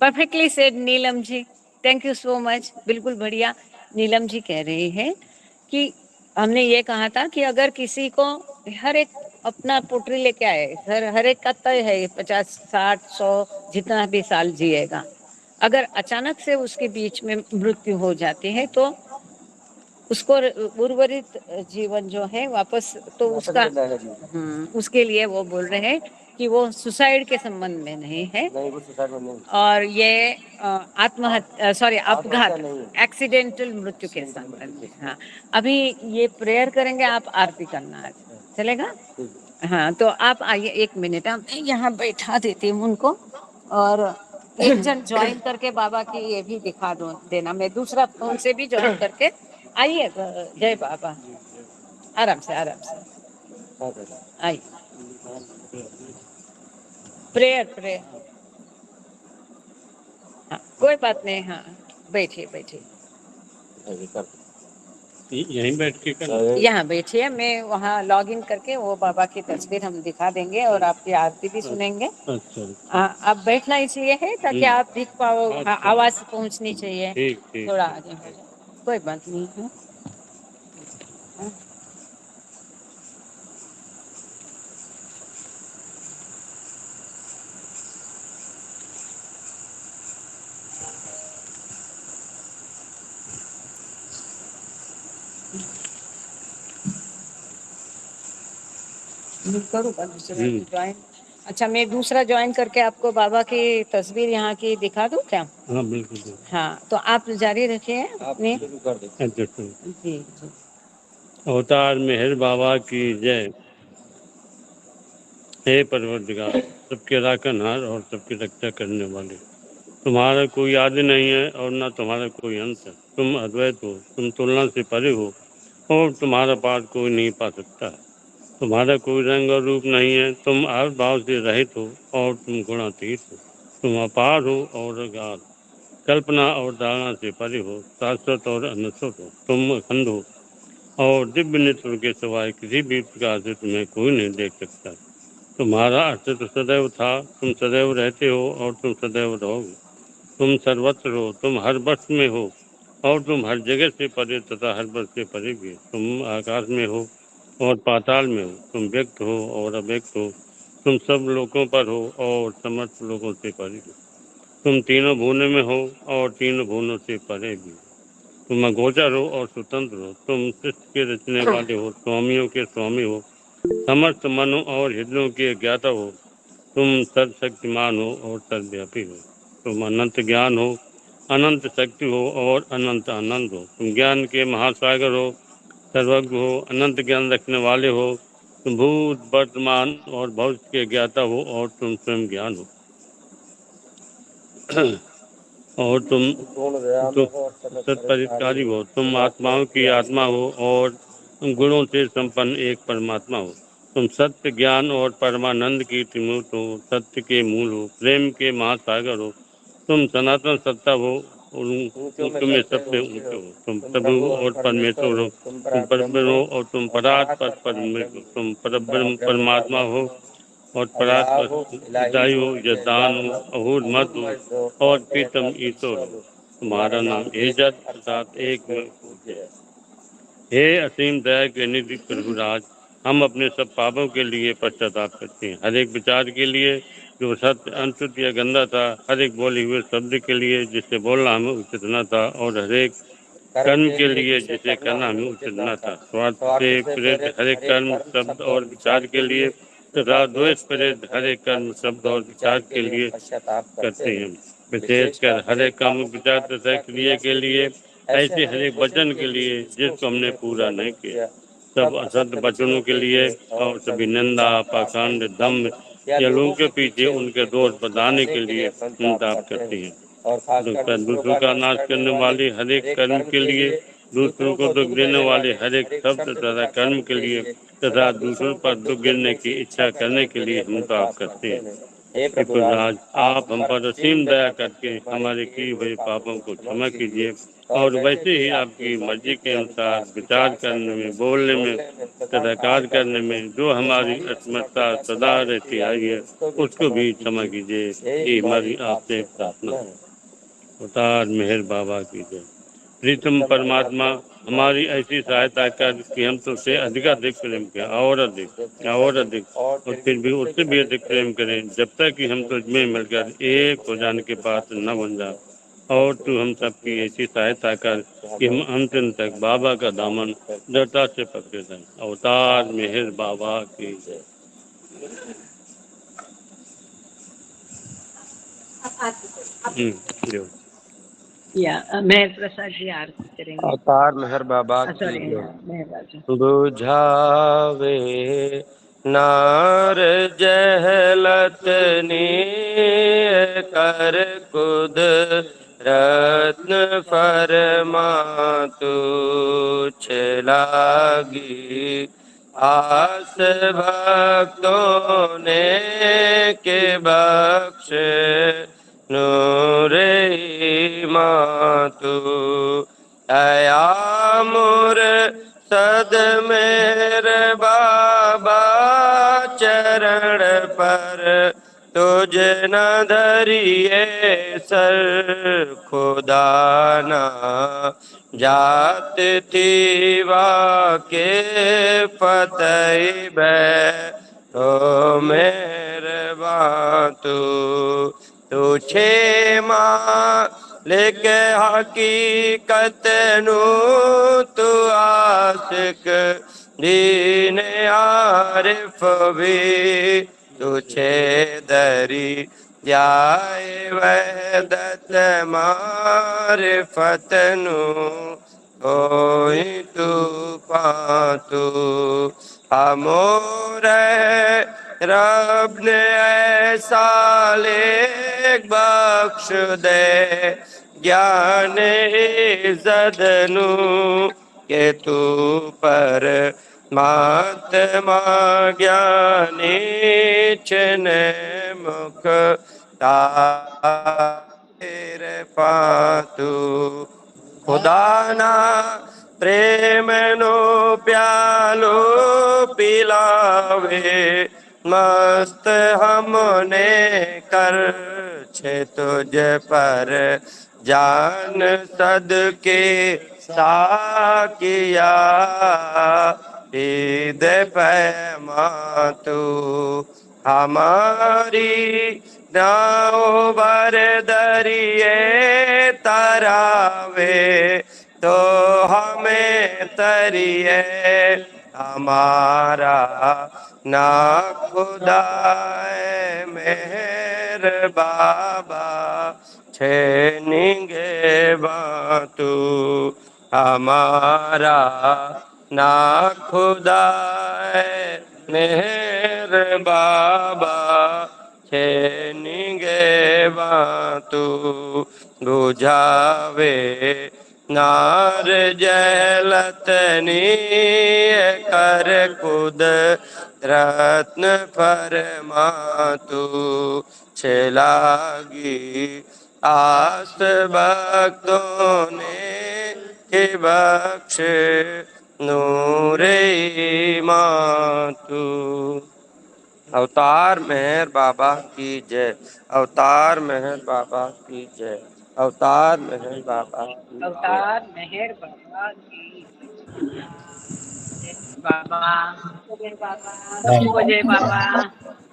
Speaker 3: perfectly said Neelam ji, thank you so much. बिल्कुल बढ़िया। नीलम जी कह रही है कि हमने ये कहा था कि अगर किसी को, हर एक अपना पोटरी लेके आए, हर एक का तय है 50 60 100 जितना भी साल जिएगा। अगर अचानक से उसके बीच में मृत्यु हो जाती है तो उसको उर्वरित जीवन जो है वापस तो उसका उसके लिए वो बोल रहे हैं कि वो सुसाइड के संबंध में नहीं है,
Speaker 8: नहीं वो सुसाइड में नहीं।
Speaker 3: और ये आत्महत्या, सॉरी, अपघात, एक्सीडेंटल मृत्यु के संबंध में। हाँ, अभी ये प्रेयर करेंगे, आप आरती करना आज, चलेगा? हाँ, तो आप आइए, 1 मिनट, मैं यहाँ बैठा देती हूँ उनको, और एक जन ज्वाइन करके बाबा की ये भी दिखा दो देना। मैं दूसरा फोन से भी ज्वाइन करके आइए। जय बाबा, आराम से आइए। प्रेयर, हाँ, कोई बात नहीं। हाँ, बैठिए।
Speaker 2: यहीं बैठ के कर।
Speaker 3: यहाँ बैठिए, मैं वहाँ लॉग इन करके वो बाबा की तस्वीर हम दिखा देंगे और आपकी आरती भी सुनेंगे।
Speaker 2: अच्छा,
Speaker 3: आप बैठना इसलिए है ताकि आप दिख पाओ। हाँ, आवाज पहुँचनी चाहिए।
Speaker 2: ठीक।
Speaker 3: थोड़ा आगे हो जाए, कोई बात नहीं है। करूँगा दूसरा ज्वाइन। अच्छा, मैं दूसरा ज्वाइन करके आपको बाबा की तस्वीर यहाँ की दिखा दूँ क्या?
Speaker 2: हाँ बिल्कुल।
Speaker 3: हाँ, तो आप जारी रखिए अपनी।
Speaker 2: अच्छा,
Speaker 3: जी।
Speaker 2: अवतार मेहर बाबा की जय। हे परवरदिगार, सबके राखनहार और सबकी रक्षा करने वाले, तुम्हारा कोई आदि नहीं है और न तुम्हारा कोई अंत है। तुम अद्वैत हो, तुम तुलना से परे हो और तुम्हारा पार कोई नहीं पा सकता है। तुम्हारा कोई रंग और रूप नहीं है, तुम हर भाव से रहित हो और तुम गुणातीत हो। तुम अपार हो और अगाध, कल्पना और धारणा से परे हो, शाश्वत और अनश्वत हो। तुम अखंड हो और दिव्य नेत्र के सिवाय किसी भी प्रकार से तुम्हें कोई नहीं देख सकता। तुम्हारा अस्तित्व सदैव था, तुम सदैव रहते हो और तुम सदैव रहोगे। तुम सर्वत्र हो, तुम हर वस्तु में हो और तुम हर जगह से परे तथा हर वस्तु से परे भी। तुम आकाश में हो और पाताल में हो, तुम व्यक्त हो और अव्यक्त हो, तुम सब लोगों पर हो और समस्त लोगों से परे हो। तुम तीनों भुवनों में हो और तीनों भुवनों से परे भी। तुम अगोचर हो और स्वतंत्र हो, तुम सृष्टि के रचने वाले हो, स्वामियों के स्वामी हो, समस्त मनों और हृदयों के ज्ञाता हो। तुम सर्वशक्तिमान हो और सर्वव्यापी हो। तुम अनंत ज्ञान हो, अनंत शक्ति हो और अनंत आनंद हो। तुम ज्ञान के महासागर हो, सर्वज्ञ हो, अनंत ज्ञान रखने वाले हो। तुम भूत, वर्तमान और भविष्य के ज्ञाता हो और तुम स्वयं ज्ञान हो। और तुम सत्परिष्कारी हो, तुम आत्माओं की आत्मा हो और गुणों से संपन्न एक परमात्मा हो। तुम सत्य, ज्ञान और परमानंद की त्रिमूर्त हो, सत्य के मूल हो, प्रेम के महासागर हो। तुम सनातन सत्ता हो, तुम्हें सबसे ऊंचे हो। तुम प्रभु और परमेश्वर हो, तुम परब्रह्म हो और तुम परात पर परमेश्वर, तुम परब्रह्म परमात्मा हो और परात पर हो, यदान हो, अहूर मत हो और प्रीतम ईश्वर हो। तुम्हारा नाम इज्जत अर्थात एक में पूज्य है। हे असीम दया के निधि प्रभुराज, हम अपने सब पापों के लिए पश्चाताप करते हैं। हर एक विचार के लिए जो सत्य, अनुचित या गंदा था, हर एक बोले हुए शब्द के लिए जिससे बोलना हमें उचित न था, और हर एक कर्म के लिए जिसे करना हमें उचित न था। स्वार्थ से प्रेरित हर एक कर्म, शब्द और विचार के लिए तथा द्वेष प्रेरित हर एक कर्म, शब्द और विचार के लिए करते हैं। विशेषकर हर एक काम, विचार तथा क्रिया के लिए, ऐसे हर एक वचन के लिए जिसको हमने पूरा नहीं किया। सब असत वचनों के लिए और सभी निंदा पाखंड दम्भ या लोगों के पीछे उनके दोष बताने के लिए संताप करती है। दूसरों का नाश करने वाले हर एक कर्म के लिए, दूसरों को दुख देने वाले हर एक शब्द तथा कर्म के लिए तथा दूसरों पर दुख गिरने की इच्छा करने के लिए हम पाप करते हैं। पितृराज, आप हम पर असीम दया करके हमारे किए हुए पापों को क्षमा कीजिए और वैसे ही आपकी मर्जी के अनुसार विचार करने में, बोलने में तथा कार्य करने में जो हमारी असमर्थता सदा रहती आई है उसको भी क्षमा कीजिए। ये हमारी आपसे प्रार्थना है। अवतार मेहर बाबा की जय। प्रीतम परमात्मा, हमारी ऐसी सहायता कर कि हम तुझसे अधिक प्रेम करें और अधिक और फिर भी उससे भी अधिक प्रेम करें, जब तक कि हम तुझ में मिलकर एक हो जाने के बाद न बन जाए। और तू हम सबकी ऐसी सहायता कर कि हम अंतिम तक बाबा का दामन दृढ़ता से पकड़े रहें। अवतार मेहर बाबा की जय। जो
Speaker 3: मेहर प्रसाद जी आरती करेंगे।
Speaker 8: अवतार मेहर बाबा की
Speaker 3: सॉरी,
Speaker 8: जय।
Speaker 3: मेहर
Speaker 8: बुझावे नार जहलत नीर कर कुद रत्न फरमातु लागी आस भक्तों ने के बख्श नूरे मातु अयामुर सद मेरे बाबा चरण पर तुझ न धरिए सर खुदाना जात थी वाके फतेह तो मेरे बातू तू छे माँ लेके हकीकत नू तू आशिक दीन आरिफ भी तुझे दरी जाए वहदत मारिफत नू कोई तू पातू अमोर रब ने ऐसा लेख बख्श दे ज्ञान इज़्ज़त नू के तू पर महात्मा ज्ञानी चने मुख तारे पातू खुदाना प्रेम नो प्यालो पिलावे मस्त हमने कर छे तुझ पर जान सदके साकिया ईद पैमा तू हमारी नाव बर दरिए तरावे तो हमें तरिए हमारा ना खुदाए मेहर बाबा छेनिंगे बातू हमारा ना खुदाए मेहर बाबा छेनिंगे बातू बुझावे नार जलतनी कर कुद रत्न फरमातू छलागी आस भक्तों ने के बख्श नूरे मातू। अवतार मेहर बाबा की जय। अवतार मेहर बाबा की जय। अवतार मेहर बाबा की जय।
Speaker 3: अवतार मेहर बाबा की जय। बाबा जय बाबा।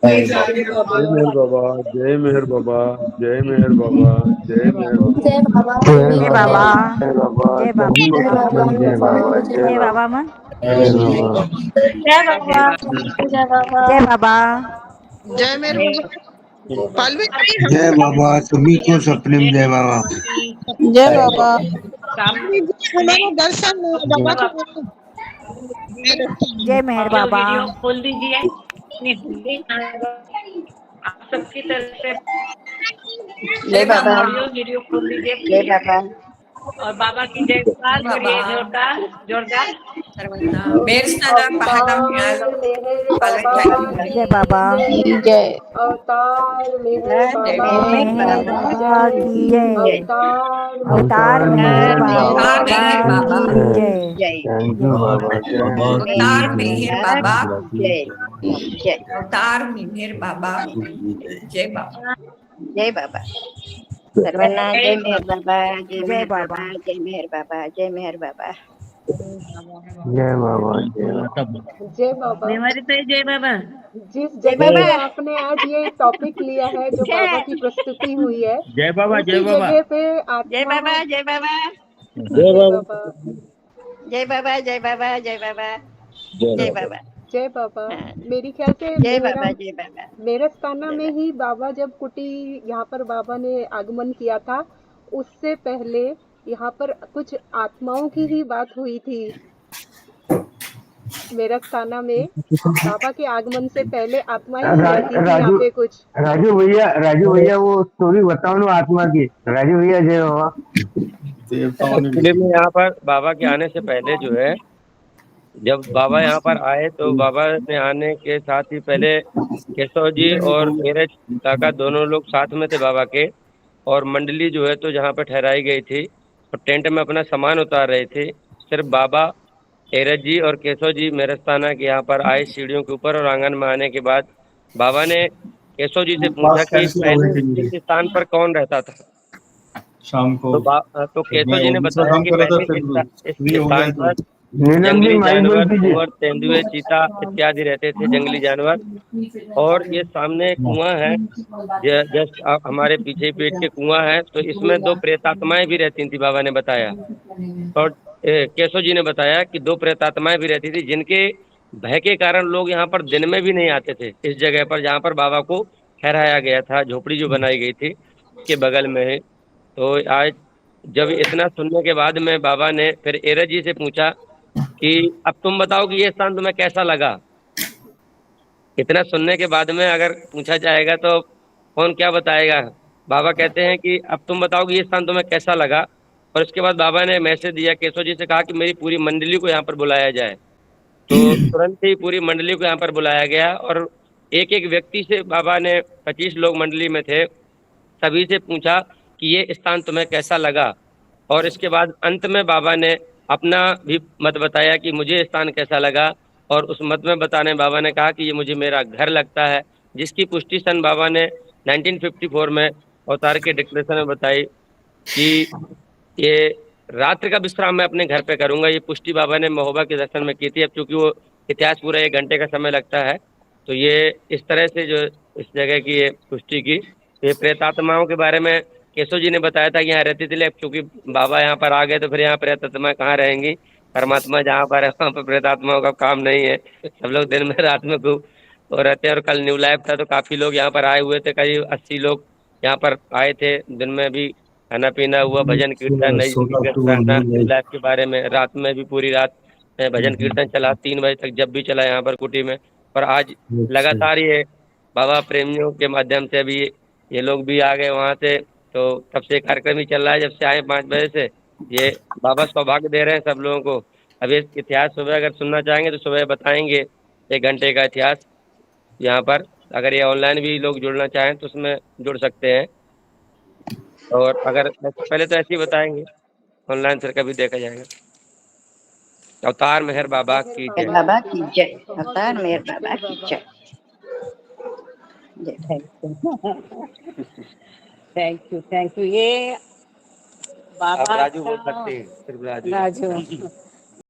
Speaker 9: जय मेहर बाबा, जय मेहर बाबा, जय मेहर बाबा, जय मेहर बाबा।
Speaker 7: जय बाबा
Speaker 1: जय बाबा,
Speaker 8: जय बाबा
Speaker 1: जय बाबा,
Speaker 8: सभी को
Speaker 7: जय बाबा
Speaker 8: सत्संग जय बाबा
Speaker 1: जय बाबा मन,
Speaker 8: जय बाबा।
Speaker 7: जय बाबा जय बाबा
Speaker 1: जय बाबा,
Speaker 4: जय मेरे बाबा पालवी
Speaker 10: जय बाबा सभी को सपने में जय बाबा।
Speaker 7: जय बाबा
Speaker 4: हमारा दर्शन बाबा को
Speaker 1: जय मेहर बाबा।
Speaker 3: वीडियो खोल दीजिए अपनी हिंदी आप सबकी तरफ से
Speaker 7: जय बाबा।
Speaker 3: ऑडियो वीडियो खोल दीजिए
Speaker 7: जय बाबा।
Speaker 3: और बाबा की जयकार करिए जोरदार जोरदार।
Speaker 5: अवतार मेहर बाबा
Speaker 1: जय बाबा।
Speaker 5: की जय। अवतार मेहर बाबा
Speaker 1: जय मेहर
Speaker 5: की
Speaker 1: बाबा की
Speaker 5: जय।
Speaker 1: जय।
Speaker 5: अवतार
Speaker 1: अवतार मेहर बाबा की जय।
Speaker 7: जय।
Speaker 9: थैंक यू बाबा,
Speaker 7: अवतार मेहर बाबा जय। जय।
Speaker 11: अवतार मेहर बाबा जय बाबा।
Speaker 7: जय बाबा। सर्वना जय मेहर बाबा। जय
Speaker 1: जय
Speaker 7: मेहर
Speaker 1: बाबा।
Speaker 7: बाबा। जय मेहर बाबा। जय मेहर बाबा।
Speaker 9: जय बाबा,
Speaker 5: जय बाबा।
Speaker 3: जय बाबा।
Speaker 5: जिस
Speaker 7: जय
Speaker 5: जगह
Speaker 7: बाबा।
Speaker 5: पे आपने आज ये टॉपिक लिया है, जो बाबा की प्रस्तुति हुई है,
Speaker 2: जय बाबा, जय
Speaker 5: उसी
Speaker 2: बाबा,
Speaker 5: जगह पे
Speaker 7: जय
Speaker 5: आत्मा।
Speaker 7: बाबा। जय बाबा।
Speaker 2: जय
Speaker 5: जय
Speaker 2: बाबा,
Speaker 5: बाबा।
Speaker 7: जय बाबा। जय बाबा। जय बाबा। जय बाबा।
Speaker 5: जय बाबा।
Speaker 7: हाँ।
Speaker 5: मेरी ख्याल से
Speaker 7: जय बाबा। जय बाबा।
Speaker 5: मेरे स्थाना
Speaker 7: जय
Speaker 5: में
Speaker 7: बाबा।
Speaker 5: ही बाबा जब कुटी यहाँ पर बाबा ने आगमन किया था, उससे पहले यहाँ पर कुछ आत्माओं की ही बात हुई थी। मेरा स्थाना में बाबा के आगमन से पहले आत्माएं ही रहती थी यहाँ पे कुछ।
Speaker 9: राजू भैया वो स्टोरी बताओ ना आत्मा की। राजू भैया जय बाबा।
Speaker 8: एक्चुअली में यहाँ पर बाबा के आने से पहले जो है, जब बाबा यहाँ पर आए तो बाबा ने आने के साथ ही पहले केशव जी और नीरज काका दोनों लोग साथ में थे बाबा के। और मंडली जो है तो जहाँ पर ठहराई गई थी और टेंट में अपना सामान उतार रहे थे। सिर्फ बाबा, नीरज जी और केशव जी मेरस्ताना के यहाँ पर आए सीढ़ियों के ऊपर। और आंगन में आने के बाद बाबा ने केशव जी से पूछा कि पहले इस स्थान पर कौन रहता था।
Speaker 12: शाम को
Speaker 8: तो केशव जी ने
Speaker 12: दूसरा
Speaker 8: बताया
Speaker 12: काम
Speaker 8: कि
Speaker 12: कर रहा था,
Speaker 8: पहले
Speaker 12: फिर
Speaker 8: इस
Speaker 12: फ्री हो गया
Speaker 8: स्थान
Speaker 12: तो
Speaker 8: पर
Speaker 9: नीलम जी
Speaker 8: जंगली
Speaker 9: माइक बंद
Speaker 8: जानवर,
Speaker 9: कीजिए।
Speaker 8: सुअर, तेंदुए, चीता इत्यादि रहते थे, जंगली जानवर। और ये सामने कुआं है, जस्ट हमारे पीछे पेट के कुआं है, तो इसमें दो प्रेतात्माएं भी रहती थी, बाबा ने बताया। और केशव जी ने बताया कि दो प्रेतात्माएं भी रहती थी, जिनके भय के कारण लोग यहाँ पर दिन में भी नहीं आते थे। इस जगह पर जहाँ पर बाबा को ठहराया गया था, झोपड़ी जो बनाई गई थी उसके बगल में है। तो आज जब इतना सुनने के बाद में बाबा ने फिर एरज जी से पूछा कि अब तुम बताओ कि ये स्थान तुम्हें कैसा लगा। इतना सुनने के बाद में अगर पूछा जाएगा तो कौन क्या बताएगा। बाबा कहते हैं कि अब तुम बताओ कि ये स्थान तुम्हें कैसा लगा। और उसके बाद बाबा ने मैसेज दिया, केशव जी से कहा कि मेरी पूरी मंडली को यहाँ पर बुलाया जाए। तो तुरंत ही पूरी मंडली को यहाँ पर बुलाया गया। और एक एक व्यक्ति से बाबा ने, 25 लोग मंडली में थे, सभी से पूछा कि ये स्थान तुम्हें कैसा लगा। और इसके बाद अंत में बाबा ने अपना भी मत बताया कि मुझे स्थान कैसा लगा। और उस मत में बताने बाबा ने कहा कि ये मुझे मेरा घर लगता है, जिसकी पुष्टि सन बाबा ने 1954 में अवतार के डिक्लेरेशन में बताई कि ये रात्रि का विश्राम मैं अपने घर पे करूंगा। ये पुष्टि बाबा ने महोबा के दर्शन में की थी। अब चूंकि वो इतिहास पूरा 1 घंटे का समय लगता है, तो ये इस तरह से जो इस जगह की ये पुष्टि की। ये प्रेतात्माओं के बारे में केशव जी ने बताया था कि यहाँ रहती थी, लेकिन चूंकि बाबा यहाँ पर आ गए तो फिर यहाँ प्रेतात्मा कहाँ रहेंगी। परमात्मा जहाँ पर है वहाँ पर प्रेतात्माओं का काम नहीं है। सब लोग दिन में रात में खूब वो रहते हैं। और कल न्यू लाइफ था तो काफी लोग यहाँ पर आए हुए थे, करीब 80 लोग यहाँ पर आए थे। दिन में भी खाना पीना हुआ, भजन कीर्तन, नई जिंदगी का सराहना, न्यू लाइफ के बारे में। रात में भी पूरी रात भजन कीर्तन चला, 3 बजे तक जब भी चला यहाँ पर कुटी में। और आज लगातार ये बाबा प्रेमियों के माध्यम से अभी ये लोग भी आ गए वहाँ से, तो तब से कार्यक्रम ही चल रहा है, जब से आए 5 बजे से। ये बाबा सौभाग्य दे रहे हैं सब लोगों को। अब ये इतिहास सुबह अगर सुनना चाहेंगे तो सुबह बताएंगे 1 घंटे का इतिहास यहाँ पर। अगर ये ऑनलाइन भी लोग जुड़ना चाहें तो उसमें जुड़ सकते हैं। और अगर पहले तो ऐसे ही बताएंगे, ऑनलाइन फिर कभी देखा जाएगा। अवतार मेहर बाबा की जय।
Speaker 7: बाबा की जय। अवतार मेहर बाबा की जय।
Speaker 3: थैंक यू ये
Speaker 8: आप
Speaker 3: बाबा
Speaker 8: राजू बोल सकते हैं,
Speaker 3: राजू